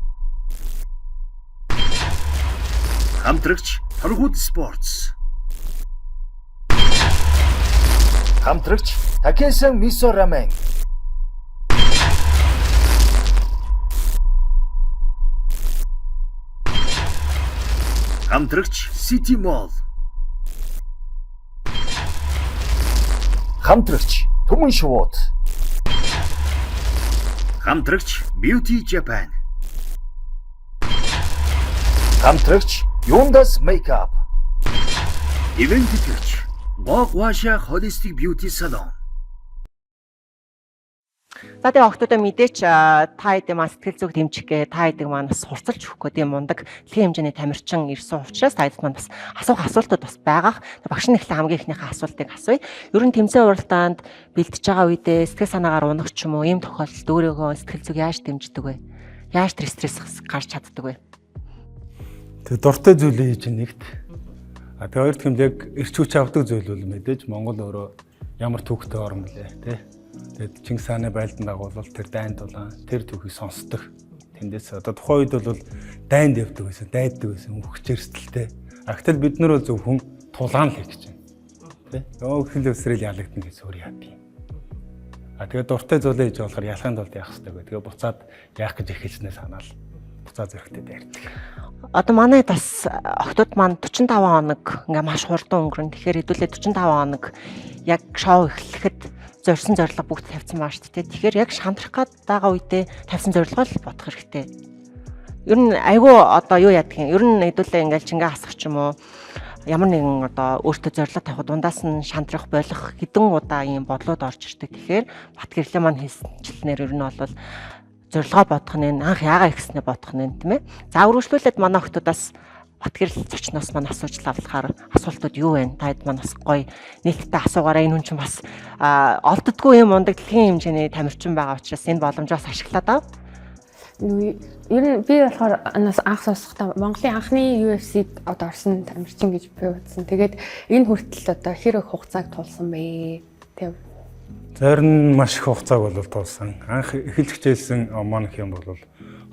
Speaker 1: Хамтрагч Торгууд Sports. Хамтрагч Takesan Miso Ramen. Хамтрагч City Mall. Хамтрагч Түмэн шууд. Хамтрагч Beauty Japan. Хамтрагч Yundas Makeup. Ивент итгэгч Гогваша Holistic Beauty Salon.
Speaker 6: За тэгээ охтуудаа мэдээч та хэдийн маань сэтгэл зүг дэмжихгээ та хэдийн маань бас сурцалж өгөх гэдэг мундаг дэлхийн хэмжээний тамирчин ирсэн учраас та хэдийн маань бас асуух асуултууд бас байгаа. Багш нь ихлэ хамгийн ихнийхээ асуултыг асууя. Ер нь тэмцээн уралдаанд бэлдэж байгаа үедээ сэтгэл санаагаар унах ч юм уу ийм тохиолдолд өөрийгөө сэтгэл зүг яаж дэмждэг вэ? Яаж стресс гарч чаддаг вэ?
Speaker 9: Тэгээ дуртай зүйлээ хийж нэгт. Тэгээ хоёр дахь юм яг эрч хүч авдаг зүйл бол мэдээж Монгол өөрөө ямар түүхтэй орн блэ тий. Тэгээд Чингис хааны байлдан дагуулвал тэр дайнд дулаан тэр түүхийг сонсдог. Тэндээс одоо тухайн үед бол дайнд явдаг байсан, дайддаг байсан, хөвчөрсдөлтэй. Агтал бид нар бол зөв хүн тулгаан л хийж байна. Тий. Өө хэл өсрэл ялагдана гэж өөр яа би. Тэгээ дуртай зүйлээ хийж болохоор ялахын тулд яах хэрэгтэй вэ? Тэгээ буцаад яах гэж эхэлснээ санаал буцаа зөрөгтэй дайрдаг.
Speaker 6: Одоо манай бас охтууд маань 45 хоног ингээ маш хурдан өнгөрөн. Тэгэхээр хэдүүлээ 45 хоног яг шоу эхлэхэд зорьсон зорилго бүгд тавьсан баа шүү дээ. Тэгэхээр яг шантрах гээд байгаа үедээ тавьсан зорилгоо л бодох хэрэгтэй. Ер нь айгүй одоо юу яадаг юм. Ер нь хэдүүлээ ингээл чингээ хасах ч юм уу. Ямар нэгэн одоо өөртөө зорилго тавих дундаас нь шантрах болох хэдэн удаа ийм бодлоод орж ирдэг. Тэгэхээр бат гэрлээ маань хэлсэнчлэнээр ер нь бол зорилгоо бодох нь анх яагаа ихснээ бодох нь тийм ээ. За үргэлжлүүлээд манай охтуудаас бат гэрэл зочноос маань асууж лавлахаар асуултууд юу вэ? Таад маань бас гоё нийтдээ асуугаараа энэ хүн чинь бас олддгүй юм ундаг дэлхийн хэмжээний тамирчин байгаа учраас энэ боломжоос ашиглаад аа.
Speaker 10: Ер нь би болохоор анх сонсохдоо Монголын анхны UFC-д одоо орсон тамирчин гэж би бодсон. Тэгээд энэ хүртэл одоо хэр их хугацааг тулсан бэ? Тийм.
Speaker 9: Зарим маш их хугацааг бол тулсан. Анх эхэлж хичээлсэн манх юм бол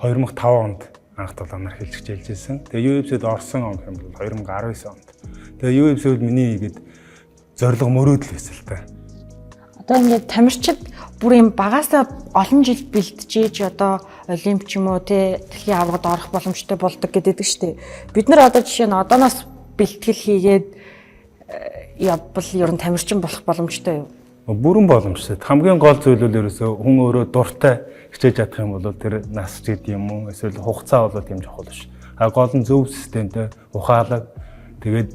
Speaker 9: 2005 онд анх тулаанаар эхэлж хичээлжсэн. Тэгээ UFC-д орсон он юм бол 2019 онд. Тэгээ UFC-д миний игээд зориг мөрөөдөл байсан л та.
Speaker 2: Одоо ингээд тамирчид бүр юм багасаа олон жил бэлтжиж одоо олимп ч юм уу те дэлхийн аврагад орох боломжтой болдог гэдэг штеп. Бид нар одоо жишээ нь одооноос бэлтгэл хийгээд явбал ер нь тамирчин болох боломжтой юу?
Speaker 9: Бүрэн боломжтой. Хамгийн гол зүйл бол ерөөсөө хүн өөрөө дуртай хичээж чадах юм бол тэр нас ч гэдэг юм уу эсвэл хугацаа болоод юм жохол биш. А гол нь зөв системтэй ухаалаг тэгээд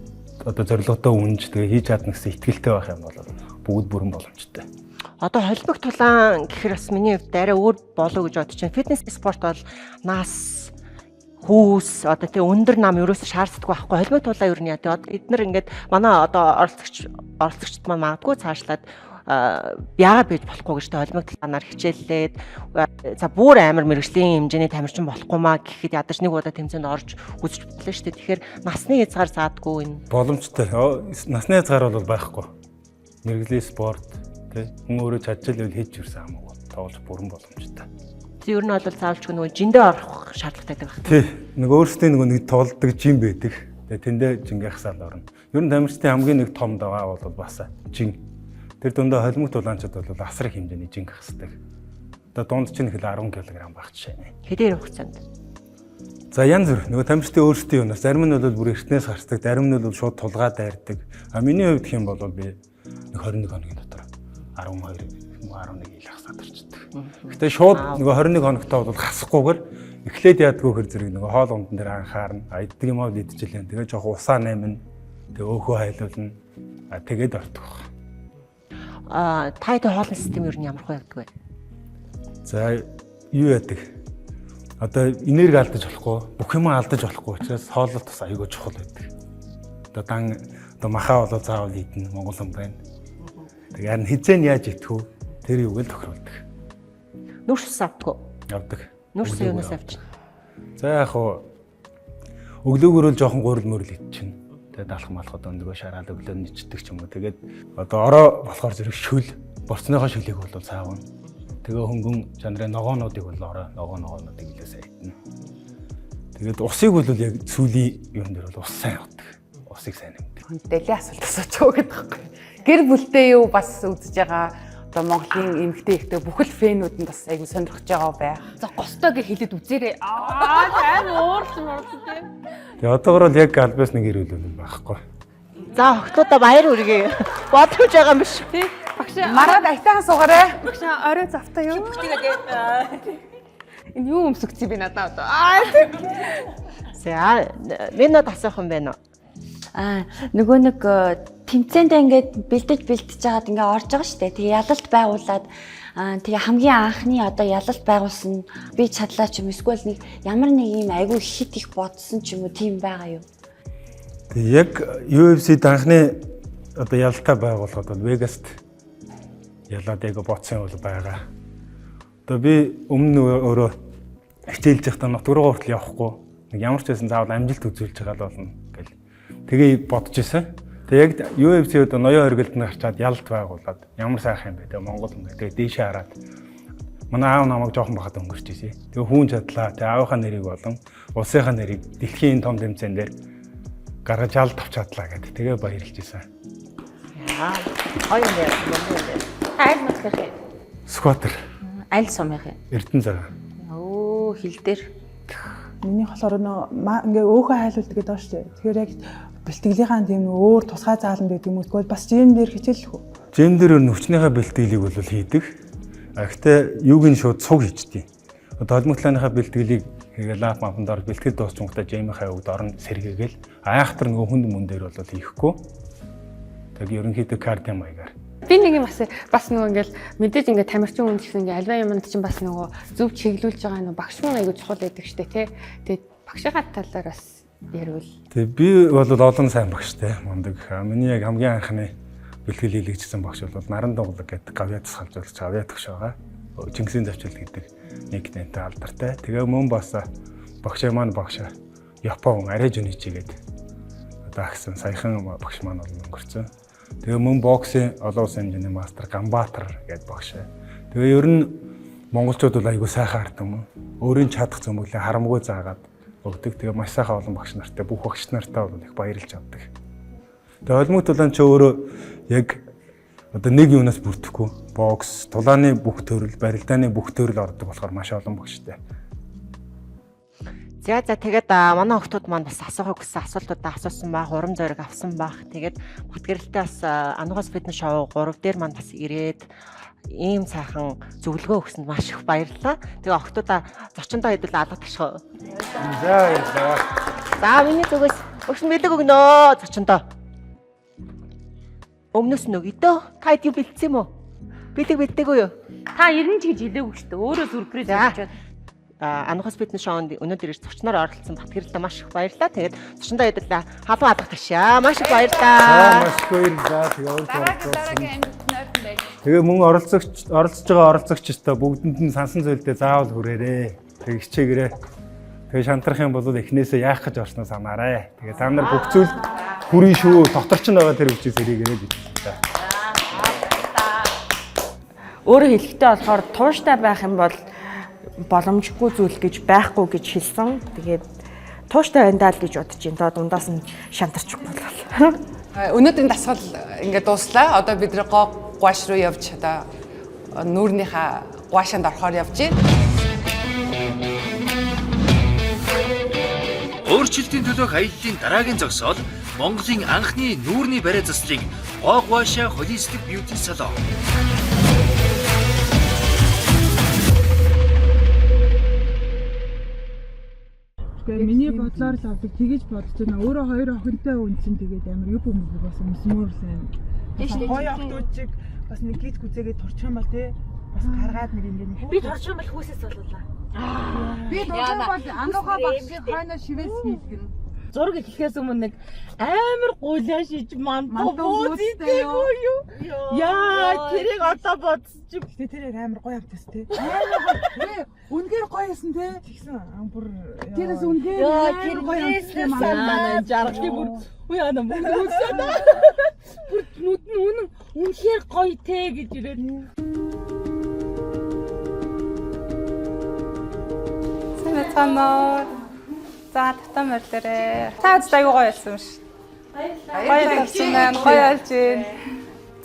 Speaker 9: одоо зорилготой үнж тэгээд хийж чадна гэсэн итгэлтэй байх юм бол бүгд бүрэн боломжтой.
Speaker 6: Одоо холбог тулаан гэхээр бас миний хувьд арай өөр болов гэж бодож байна. Фитнес спорт бол нас хүүс одоо тэг өндөр нам ерөөсө шаарддаг байхгүй. Холбог тулаан юу нэ одоо эднэр ингээд манай одоо оролцогчд маань магадгүй цаашлаад яагаад бийж болохгүй гэж холбог тулаанаар хичээллээд за бүр амар мэрэгжлийн хэмжээний тамирчин болохгүй маа гэхэд ядаж нэг удаа тэмцээнд орж үзэж битлээ шүү дээ. Тэгэхээр насны хязгаар заадгүй энэ.
Speaker 9: Боломжтой. Насны хязгаар бол байхгүй. Мэргэжлийн спорт хүн өөрөө чадчихвал хийж ирсэн хамаагүй тоглож бүрэн боломжтой.
Speaker 6: Тэг ер нь бол заавалчгүй нөгөө жиндээ орох шаардлагатай байдаг.
Speaker 9: Тий. Нэг өөрсдөө нэг тоглодог жим байдаг. Тэгээ тэндээ жингээ хасаал орно. Ер нь тамирчдын хамгийн нэг том даваа бол бас жин. Тэр дундаа холимог тулаанчид бол асар их хэмжээний жинг хасдаг. Одоо дунд чинь их л 10 кг байх жишээ.
Speaker 6: Хэдийн хугацаанд?
Speaker 9: За янз бүр. Нөгөө тамирчдын өөрсдийн юунаас зарим нь бол бүр эртнээс гардаг, зарим нь бол шууд тулгаа дайрдаг. А миний хувьд гэх юм бол би 21 хоногийн дотор 12 11 ил хасаад орчдөг. Гэтэ шууд нөгөө 21 хоногтой бол хасахгүйгээр эхлээд яадгүй хэр зэрэг нөгөө хоол ундан дээр анхаарна. Иддэг юм аа идчихлээ. Тэгээ жоох усаа наймна. Тэгээ өөхөө хайлуулна. Тэгээд ортох.
Speaker 6: Тайд хоолны систем ер нь ямар хөө яддаг вэ?
Speaker 9: За юу яадаг? Одоо энерги алдаж болохгүй, бүх юм алдаж болохгүй учраас хооллолт бас аюул чухал байдаг. Одоо дан одоо махаа болоо заавал идэх Монгол юм байна. Тэгээ харин хизээ нь яаж идэх вэ? Тэр юуг л тохируулдаг.
Speaker 6: Нүрс авдаг.
Speaker 9: Авдаг.
Speaker 6: Нүрс юунаас авч?
Speaker 9: За яг хуу өглөөгөр л жоохон гурил мөрөл идчихнэ. Тэгээд далах малхад өндөгөө шараад өглөө ничдэг ч юм уу. Тэгээд одоо ороо болохоор зэрэг шүл, борцныхоо шүлийг бол цаавна. Тэгээ хөнгөн жанрын ногоонуудыг бол ороо ногоонуудыг илээс айдна. Тэгээд усыг бол яг сүүлийн юм дээр бол ус сайн авдаг. Усыг сайн нэмдэг.
Speaker 4: Дэлээ асуулт асууж байгаа гэдэг байхгүй. Гэр бүлтэй юу бас үзэж байгаа одоо Монголын эмэгтэй ихтэй бүхэл фэнүүд нь бас айгүй сонирхож байгаа байх.
Speaker 10: За гостоо гэж хэлээд үзээрэй. Тайм уурсан тийм.
Speaker 9: Тэгээ одоогор л яг альбас нэг ирүүл байхгүй.
Speaker 6: За охтуудаа баяр хүргэе. Бодож байгаа юм биш.
Speaker 10: Тий. Багш
Speaker 4: Мараад айтайхан суугаарай.
Speaker 10: багш орой завтаа юу? Энэ юу өмсөгцөө би надад одоо.
Speaker 6: За минь тасах юм байна уу?
Speaker 8: Нөгөө нэг тэмцээндээ ингээд бэлдэж жагаад ингээд орж байгаа штэ. Тэгээ ялалт байгуулад тэгээ хамгийн анхны одоо ялалт байгуулсан би чадлаа ч юм эсвэл нэг ямар нэг юм айгүй хит их бодсон ч юм уу тийм байгаа юу?
Speaker 9: Тэгээ яг UFC-д анхны одоо ялалтаа байгуулахад бол Вегаст ялаад яг бодсон бол байгаа. Одоо би өмнө өөрөө хичээлж байхдаа нутг руу хүртэл явахгүй нэг ямар ч байсан заавал амжилт үзүүлж байгаа л болно гэл. Тэгээ бодож исэн. Тэгээ яг UFC-д ноён оргилд нь гарчаад ялалт байгуулад ямар сайхан юм бэ тэгээ Монгол ингээ тэгээ дээшээ хараад манай аав намайг жоохон бахад өнгөрч ирсэн. Тэгээ хүүн чадлаа тэгээ аавынхаа нэрийг болон улсынхаа нэрийг дэлхийн том тэмцээн дээр гаргаж ялалт авч чадлаа гэдэг. Тэгээ баярлж исэн.
Speaker 6: Хоёр нэр юм.
Speaker 7: Аль модных юм?
Speaker 9: Скватер.
Speaker 7: Аль сумын юм?
Speaker 9: Эрдэнэ цагаан.
Speaker 7: Оо хил дээр.
Speaker 3: Миний болохоор ингээ өөхөө хайлуулдаг гэдэг байна шүү дээ. Тэгэхээр яг бэлтгэлийнхаа тийм өөр тусгай зааланд гэдэг юм уу тэгвэл бас жим дээр хичээлэх үү?
Speaker 9: Жим дээр өвчнийхээ бэлтгэлийг бол хийдэг. Гэхдээ юуг нь шууд цуг хийчихдээ. Одоо холимогтлооныхаа бэлтгэлийг хийгээл лап мапанд орж бэлтгэл дуусчингуудаа жимийнхаа өвд орон сэргээгээл айхтар нөгөө хүнд мөн дээр бол хийхгүй. Тэг ерөнхийдөө кардио маягаар.
Speaker 10: Би нэг юм бас нөгөө ингээл мэдээж ингээд тамирчин хүн гэсэн ингээд альва юмд чинь бас нөгөө зөв чиглүүлж байгаа нөгөө багш мөн айгу чухал байдаг штэ тий. Тэгээд багшийнхаа талаар бас ярил.
Speaker 9: Тэг би бол олон сайн багштай мундаг. Миний яг хамгийн анхны бэлтгэл хийлгэжсэн багш бол Наран дуглаг гэдэг гавьяа тусгалжуулагч гавьяа төгш байгаа. Чингисийн завчил гэдэг никнеймтэй алдартай. Тэгээ мөн бас багш маань багш Япон арай жуничи гэдэг одоо агсан саяхан багш маань бол өнгөрцөн. Тэгээ мөн боксын олон улсын хэмжээний мастер Гамбатар гэдэг багш. Тэгээ ер нь монголчууд бол айгүй сайхан ард юм. Өөрийн чадах зөмөглөө харамгүй заагаад өгдөг. Тэгээ маш сайхан олон багш нартай бүх багш нартай бол их баярлж авдаг. Тэгээ холимогт тулаан ч өөрөө яг одоо нэг юунаас бүрдэхгүй. Бокс, тулааны бүх төрөл, барилдааны бүх төрөл ордог болохоор маш олон багштай.
Speaker 6: За тэгээд манай охтууд маань бас асуухыг хүссэн асуултуудаа асуусан баг, урам зориг авсан баг. Тэгээд бүтгэрэлтэй бас Анугаас фитнес шоу 3 дээр маань бас ирээд ийм сайхан зөвлөгөө өгсөнд маш их баярлалаа. Тэгээ охтуудаа зочиндоо хэдүүл алгадах шүү.
Speaker 9: За баярлалаа.
Speaker 6: За миний зүгээс өгсөн бэлэг өгнөө зочиндоо. Өмнөөс нь өгдөө. Та хэд юу бэлдсэн юм уу? Бэлэг бэлдээгүй юу?
Speaker 7: Та 90 ч гэж хэлээгүй шүү дээ. Өөрөө сүрприз өгчөөд.
Speaker 6: Анугаас фитнес шоунд өнөөдөр ирж зочноор оролцсон Батгэрэлтэй маш их баярлалаа. Тэгээд зочиндоо хэдүүлээ халуун алгах ташаа. Маш их баярлалаа.
Speaker 9: Маш их баярлалаа. Тэгээ мөн оролцож байгаа оролцогчтой бүгдэнд нь сансан зүйлдээ заавал хүрээрээ. Тэг хичээгээрээ. Тэгээ шантрах юм бол эхнээсээ яах гэж орсноо санаарай. Тэгээ та нар бүх зүйл хүрэн шүү. Дотор ч байгаа тэр хүчээс эрийгээрээ бичсэн.
Speaker 2: Өөрөөр хэлэхдээ болохоор тууштай байх юм бол боломжгүй зүйл гэж байхгүй гэж хэлсэн. Тэгээд тууштай байна даа л гэж бодож байна. Дундаас нь шантарчихгүй болол.
Speaker 4: Өнөөдрийн дасгал ингээд дууслаа. Одоо бид нэр гуаш руу явж одоо нүүрнийхээ гуашаанд орохоор явж байна.
Speaker 1: Өөрчлөлтийн төлөөх аяллаа дараагийн зогсоол Монголын анхны нүүрний бариа заслыг Гуаша холистик бьюти салон.
Speaker 3: Тэгээ миний бодлоор л авдаг тэгэж бодож байна. Өөрөө хоёр охинтой үнсэн тэгээд амар юу юм бэ бас өмсмөрлэн. Хоёр охтууд чиг бас нэг гид гүзээгээ турчих юм ба тий. Бас гаргаад нэг ингэ.
Speaker 7: Би турчих юм бол хүүсээс болуулаа.
Speaker 4: Би дуртай бол Ануухаа багшийн хойноо шивээс хийлгэн.
Speaker 7: Зураг ихээс өмнө нэг амар гулаа шиж мантуу бууцдэггүй юу? Яа, тэрийг одоо бодчих.
Speaker 3: Гэтэ тэр амар гоё амтас тий. Үнгээр гоёсэн тий. Тэгсэн бүр
Speaker 4: Тэрээс үнгээр
Speaker 7: тэр гоёсэн манай жаргалын бүр үе ана мөн үсээд. Бүр нүд нь үнэхээр гоё те гэж ирээд.
Speaker 11: Санаа. За татам мөрлөрөө. Та үзтээ аюу гоё болсон юм ш. Баярлалаа. Гоё олж байна.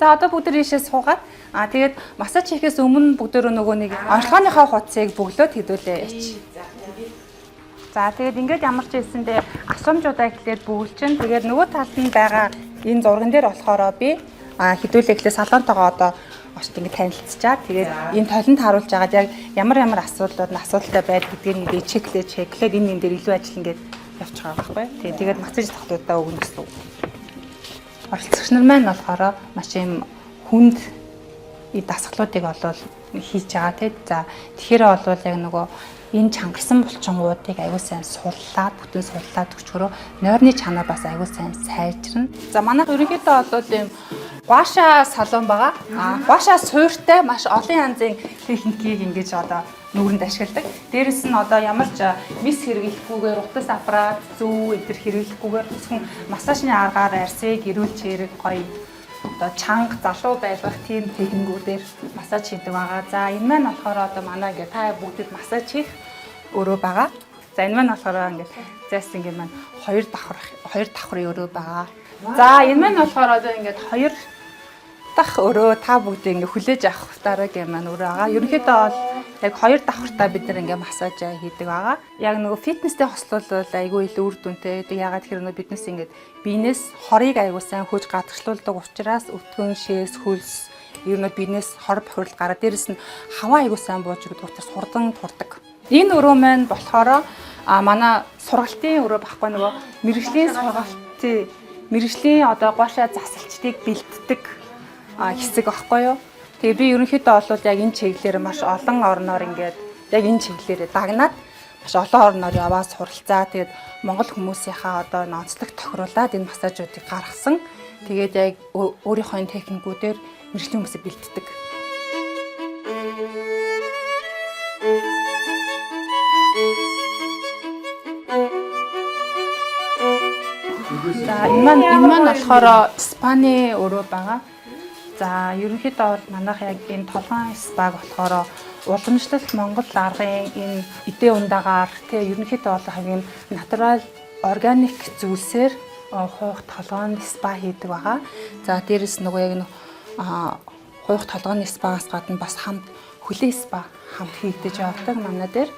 Speaker 11: За одоо бүгд ийшээ суугаад тэгээд массаж хийхээс өмнө бүгдөө нөгөө нэг онцлогооныхоо хуцыг бөглөөд хэдүүлээ яач. За тэгээд ингээд ямар ч хэлсэндээ асуумжуудаа эхлээд бөглөж, тэгээд нөгөө талд нь байгаа энэ зурган дээр болохоор би хэдүүлээ эхлээ салонтойгоо одоо очт ингэ танилцчаад тэгээд энэ толонд харуулж агаад яг ямар асуудлууд нь асуудалтай байд гэдгийг нэг чеклээд энэ дээр илүү ажил ингээд явчих байгаа байхгүй. Тэгээд массаж тогтуудаа өгнө гэсэн үг. Оролцогч нар маань болохоор маш юм хүнд дасгалуудыг олвол хийж байгаа тийм. За тэгэхээр олвол яг нөгөө энэ чангарсан булчингуудыг аягүй сайн суллаад бүтэн суллаад өчгөрөө нойрны чанар бас аягүй сайн сайжирна. За манайх ерөнхийдөө олвол юм гуаша салон байгаа. Гуаша суурьтай маш олон янзын техникийг ингэж одоо нүүрэнд ашигладаг. Дээрэс нь одоо ямар ч мис хэрэглэхгүйгээр утас аппарат зүү энэ төр хэрэглэхгүйгээр зөвхөн массажны аргаар арсыг эрүүл чирэг гоё одоо чанга залуу байлгах тийм техникүүдээр массаж хийдэг байгаа. За энэ маань болохоор одоо манай ингээ та бүгдэд массаж хийх өрөө байгаа. За энэ маань болохоор ингээ зайс ингээ маань хоёр давхрын өрөө байгаа. За энэ маань болохоор одоо ингээ хоёр дахь өрөө та бүгд ингээ хүлээж авах дараагийн маань өрөө байгаа. Ерөнхийдөө бол яг хоёр давхартаа бид нар ингээ массаж хийдэг байгаа. Яг нөгөө фитнестэй хослуулбал айгүй илүү үр дүнтэй. Ягаад гэхээр нөгөө биднес ингээ биенээс хорыг айгүй сайн хөөж гадагшлуулдаг учраас өтгөн шээс хөлс ер нь биенээс хор бохирдол гараад дээрэс нь хаваа айгүй сайн бууж өгдөг учраас хурдан турдаг. Энэ өрөө маань болохоор манай сургалтын өрөө багхгүй нөгөө мэргэжлийн одоо гуашаа засалчдыг бэлддэг хэсэг багхгүй юу. Тэгээ би ерөнхийдөө бол яг энэ чиглэлээр маш олон орноор ингээд яг энэ чиглэлээр дагнаад маш олон орноор яваа суралцаа. Тэгээд монгол хүмүүсийнхаа одоо ноцлог тохируулаад энэ массажуудыг гаргасан. Тэгээд яг өөрийнхөө техникүүдээр мэргэжлийн хүмүүсийг бэлддэг. За энэ маань болохоор спаны өрөө байгаа. За ерөнхийдөө бол манайх яг энэ толгойн спаг болохоор уламжлалт Монгол аргын энэ эдээ ундагаар ерөнхийдөө бол хамгийн натурал органик зүйлсээр хуух толгойн спа хийдэг байгаа. За дээрэс нөгөө яг хуух толгойн спагаас гадна бас хамт хүлээ спа хамт хийгдэж явдаг манай дээр.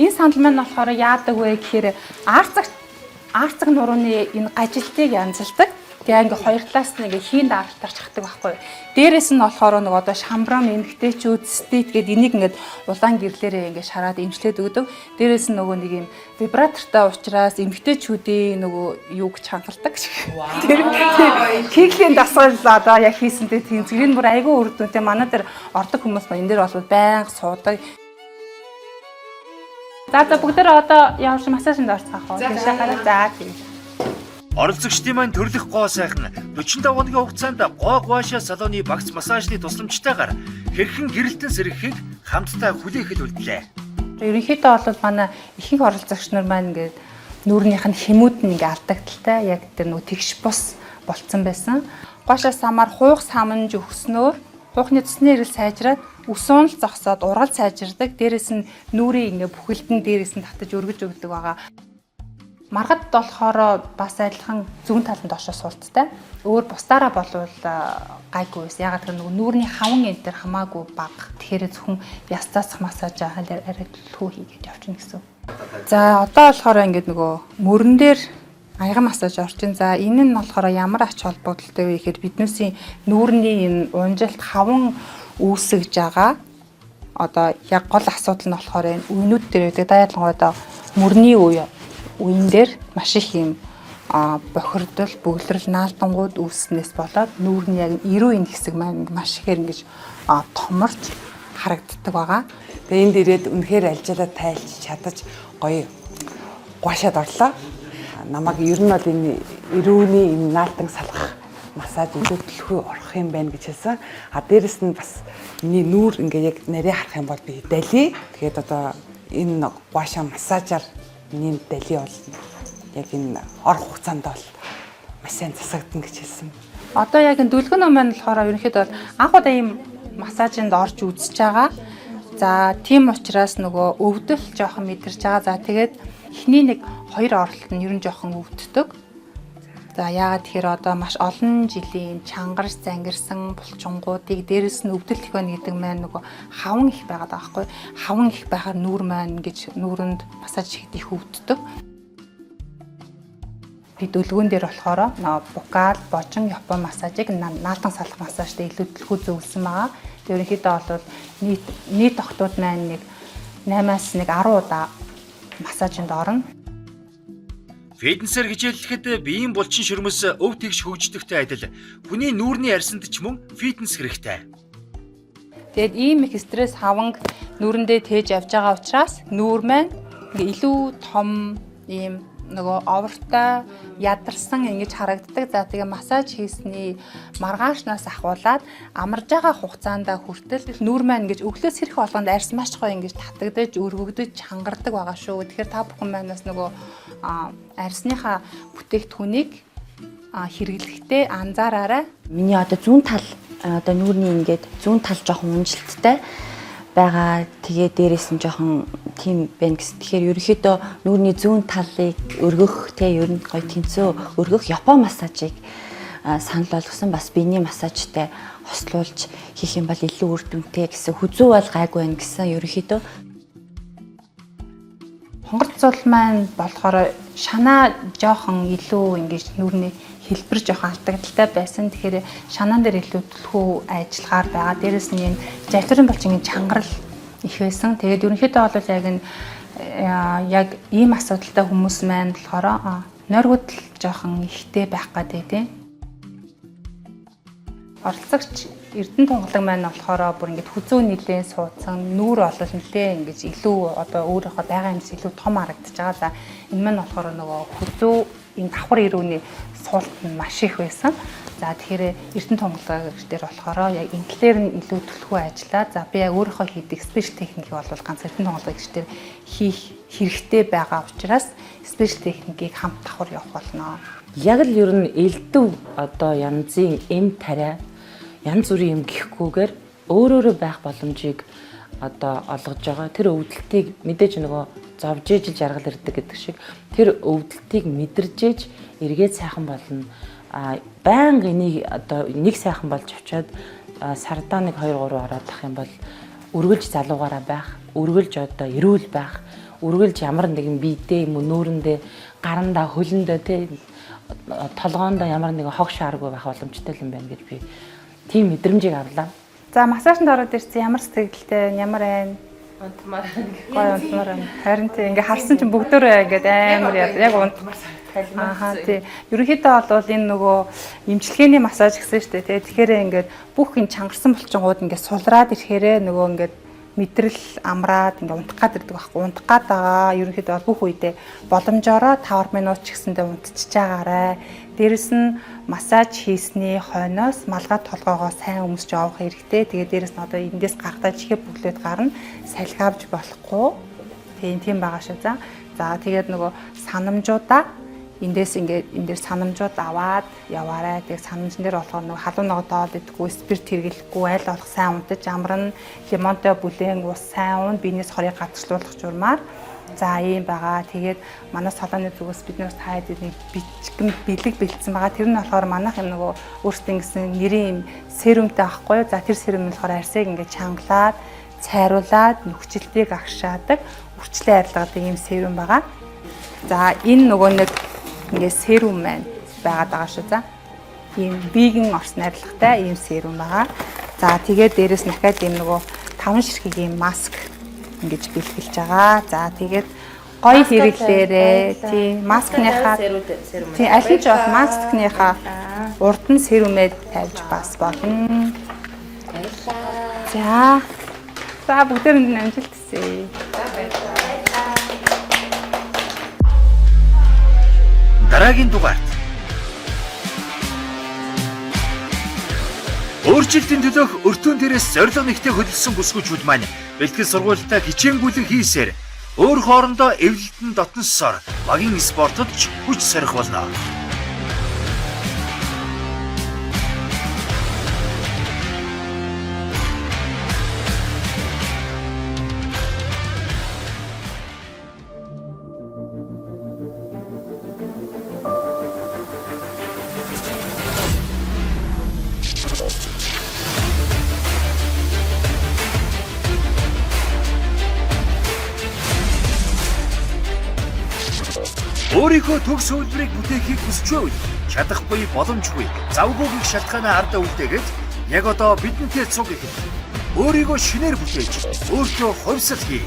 Speaker 11: Энэ сандал маань болохоор яадаг вэ гэхээр арцаг нурууны энэ гажилтыг янзалдаг. Тэгээ ингээ хоёр талаас нь ингээ хийн дарж хахдаг байхгүй. Дээрээс нь болохоор нөгөө одоо шамбрам эмгтээчүүд стейт гэдэг энийг ингээд улаан гэрлээрээ ингээ шараад эмчлээд өгдөг. Дээрээс нь нөгөө нэг юм вибратортай уулзраас эмгтээчүүдийн нөгөө юуг чангалдаг шиг. Тэр кеглийн дасгал одоо яг хийсэнтэй тийм зэрэг бүр айгүй үр дүнтэй манай дээр ордог хүмүүс ба энэ дээр бол байнга суудаг. За бүгдээ одоо явж массажинд орцгаах уу. Тийшээ хараа. За тийм.
Speaker 1: Оролцогчдын маань төрлөх гоо сайхан 45 хоногийн хугацаанд гоо гуашаа салоны багц массажны тусламжтайгаар хэрхэн гэрэлтэн сэргэхийг хамтдаа хүлээхэд үлдлээ.
Speaker 11: Ерөнхийдөө бол манай ихэнх оролцогч нар маань ингээд нүүрнийх нь хэмүүд нь ингээд алдагдaltaй яг тэр нөгөө тэгш бус болцсон байсан. Гуашаа самаар хуух саманж өгснөөр хуухны цэсний эрэл сайжраад үсүүн л зогсоод ургал сайжирдаг. Дээрээс нь нүрийн ингээд бүхэлдэн дээрээс нь татаж өргөж өгдөг байгаа. Маргад болохоор бас адилхан зүүн талд доошоо суулттай. Өөр бусдаараа болвол гайгүй байсан. Ягаад гэвэл нөгөө нүүрний хаван энэ төр хамаагүй бага. Тэгэхээр зөвхөн ястаасах массаж арай төлхөө хийгээд явчихна гэсэн. За одоо болохоор ингээд нөгөө мөрөн дээр аяга массаж орчин. За энэ нь болохоор ямар ач холбогдолтой вэ гэхээр биднээсийн нүүрний энэ унжилт хаван үүсгэж байгаа. Одоо яг гол асуудал нь болохоор энэ үенүүд дээр байдаг. Ялангуяа одоо мөрний үеийн дээр маш их юм бохирдол, бөглөрөл, наалдангууд үүснээс болоод нүүрний яг 90% хэсэг маань маш ихээр ингэж томорч харагддаг байгаа.
Speaker 4: Тэгээ энд ирээд үнэхээр альжaalаа тайлж чадаж гоё гуашаад орлоо. Намайг ер нь бол энэ эрүүний энэ наалтан салгах массаж илүү төлхөө орох юм байна гэж хэлсэн. Дээрэс нь бас миний нүүр ингээ яг нарийн харах юм бол би дали. Тэгээд одоо энэ гуашаа массажаар миний дали бол яг энэ орох хугацаанд бол маш сайн засагдана гэж хэлсэн.
Speaker 11: Одоо яг энэ дүлгэн маань болохоор ерөнхийдөө анх удаа ийм массажинд орж үзэж байгаа. За тийм учраас нөгөө өвдөл жоохон мэдэрч байгаа. За тэгээд эхний нэг 2 оролт нь ер нь жоохон өвддөг. За яагаад тэгэхээр одоо маш олон жилийн чангарч зангирсан булчингуудыг дээрэс нь өвдөл их байна гэдэг маань нөгөө хаван их байгаад байгаа байхгүй. Хаван их байхаар нүүр маань гэж нүүрэнд массаж хийхэд их өвддөг. Би дүлгүүн дээр болохоор букал, божин, япон массажийг наалтан салах массажтай илүү төлхөө зөвлөсөн байгаа. Ерөнхийдөө бол нийт охтууд маань нэг 8-аас 10 удаа массажинд орно.
Speaker 1: Фитнесээр хичээллэхэд биеийн булчин шөрмөс өв тэгш хөгждөгтэй адил хүний нүүрний арьсанд ч мөн фитнес хэрэгтэй.
Speaker 11: Тэгэд ийм их стресс хаванг нүүрэндээ тээж явж байгаа учраас нүүр маань илүү том ийм нөгөө овртой ядарсан ингэж харагддаг. За тэгээ массаж хийсний маргаашнаас ахуулаад амарж байгаа хугацаанд хүртэл нүүр маань ингэж өглөөс хэрэг болгонд арьс маш гоё ингэж татагдаж өргөгдөж чангардаг байгаа шүү. Тэгэхээр та бүхэн манаас нөгөө арьсныхаа бүтээгдэхүүнийг хэрэглэхдээ анзаараарай.
Speaker 8: Миний одоо зүүн тал одоо нүүрний ингээд зүүн тал жоохон унжилттай байгаа. Тэгээ дээрээс нь жоохон тийм байна гэсэн. Тэгэхээр ерөнхийдөө нүүрний зүүн талыг өргөх те ер нь гоё тэнцөө өргөх япон массажийг санал болгосон. Бас биений массажтай хослуулж хийх юм бол илүү үр дүнтэй гэсэн. Хүзүү бол гайгүй байна гэсэн ерөнхийдөө.
Speaker 11: Хонгорц цул маань болохоор шанаа жоохон илүү ингэж нүүрний хэлбэр жоохон алдагдaltaй байсан. Тэгэхээр шанаан дээр илүү түлхүү ажиллагаар байгаа. Дээрээс нь энэ жавхрын булчингийн чангарал их байсан. Тэгээд ерөнхийдөө бол яг ийм асуудалтай хүмүүс маань болохоор нойргууд жоохон ихтэй байх гэдэг тийм. Оролцогч Эрдэнэ тунгалаг маань болохоор бүр ингэж хүзүү нилээн суудсан, нүүр олол нилээн ингэж илүү одоо өөрийнхөө байгаа юмс илүү том харагдаж байгаа. За энэ маань болохоор нөгөө хүзүү энэ давхар ирүүний суулт нь маш их байсан. За тэгэхээр Эрдэнэ тунгалагч дээр болохоор яг энэ талээр нь илүү түлхүү ажиллаа. За би яг өөрийнхөө хийдэг спешиал техникийг бол ганц Эрдэнэ тунгалагч дээр хийх хэрэгтэй байгаа учраас спешиал техникийг хамт давхар явах болно.
Speaker 7: Яг л ер нь элдв одоо янзын эм тариа янз бүрийн юм гэхгүйгээр өөрөөрөө байх боломжийг одоо олгож байгаа. Тэр өвдөлтийг мэдээж нөгөө зовж ижил жаргал ирдэг гэдэг шиг тэр өвдөлтийг мэдэрж иж эргээд сайхан болно. Байнга энийг одоо нэг сайхан болж авчаад сардаа нэг 2 3 ороод ах юм бол үргэлж залуугаараа байх, үргэлж одоо эрүүл байх, үргэлж ямар нэгэн биедээ юм уу нүүрэндээ, гарандаа, хөлөндөө тэ толгоондоо ямар нэгэн хог шааргүй байх боломжтой юм байна гэж би тийм мэдрэмжийг авлаа.
Speaker 11: За массажинд ороод ирсэн ямар сэтгэлтэй, ямар айн унтмаар гоё унтмаар байна. Харин тийм ингээ харсан чинь бүгдөө ингээд амар яг унтмаар аа тий. Ерөнхийдөө бол энэ нөгөө эмчилгээний массаж гэсэн шүү дээ тий. Тэгэхээр ингээд бүх энэ чангарсан булчингууд ингээд сулраад ирэхээрээ нөгөө ингээд мэдрэл амраад ингээ унтах гад ирдэг байхгүй. Унтах гад байгаа. Ерөнхийдөө бүх үедээ боломжоор 5 минут ч гэсэндээ унтчихж байгаарай. Дээрэс нь массаж хийсний хойноос малгай толгоогоо сайн өмсч явах хэрэгтэй. Тэгээд дээрэс нь одоо эндээс гаргадаж ихэд бүглээд гарна. Салхиавж болохгүй. Тийм байгаа шүү. За тэгээд нөгөө санамжуудаа эндээс ингээд энэ дээр санамжууд аваад яваарай. Тэгээд санамжн дээр болохоор нөгөө халуун ногоо доол идэхгүй, спирт хэрэглэхгүй, айл болох сайн унтаж амарна. Лимонтой бүлээн ус сайн уун, биенээс хорийг гадагшлуулах журмаар. За ийм байгаа. Тэгээд манай салааны зүгээс биднээс таад нэг бичгэн бэлэг бэлдсэн байгаа. Тэр нь болохоор манайх юм нөгөө өөрсдөө ингэсэн нэрийн серумтай авахгүй юу? За тэр серум нь болохоор арьсыг ингээд чангалаад, цайруулаад, нөхцөлтийг агшаадаг, үрчлэн арилгадаг ийм серум байгаа. За энэ нөгөө нэг ингээд серум маань байгаад байгаа шүү. За ийм виган орс найрлагатай ийм серум байгаа. За тэгээд дээрэс нь дахиад ийм нөгөө 5 ширхгийн маск ингэж бэлгэлж байгаа. За тэгээд гоё хэрэглээрээ тийм маскныхаа тийм аль нь ч бол маскныхаа урд нь серумээ тавьж бас болно. За бүгдээр нь амжилт хүсье.
Speaker 1: Дараагийн дугаарт өөрчлөлтийн төлөөх өртөөн дээрээс зорилго нэгтэй хөдөлсөн бүсгүүчүүд маань бэлтгэл сургуультай хичээнгүйлэн хийсээр өөр хоорондоо эвлэлтэн дотносоор багийн спортод ч хүч сорих болно. Өөрийнхөө төгс хөлбөрийг бүтээхийг хүсч байвал чадахгүй боломжгүй завгүй гэх шалтгаанаа ардаа үлдээгээд яг одоо бидэнтэй цуг ихэд өөрийгөө шинээр бүтээж өөртөө хувьсал хий.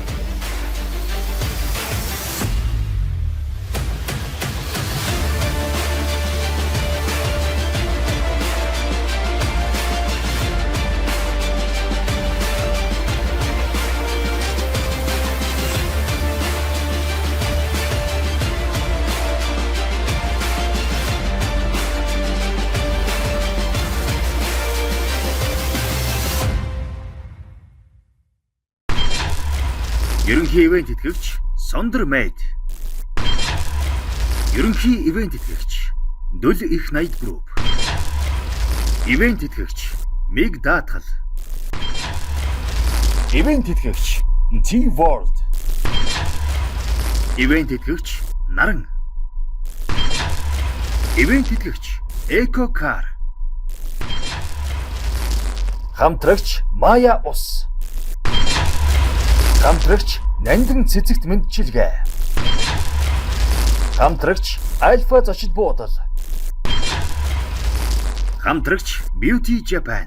Speaker 1: Ерөнхий ивент тэтгэгч Сондөр Мэйд. Ерөнхий ивент тэтгэгч Дөл их найд групп. Ивент тэтгэгч Миг Даатгал. Ивент тэтгэгч T World. Ивент тэтгэгч Наран. Ивент тэтгэгч Эко Кар. Хамтрагч Мая Ус. Хамтрагч Нандин цэцэгт мэдчилгээ. Хамтрагч Альфа зочид буудал. Хамтрагч Beauty Japan.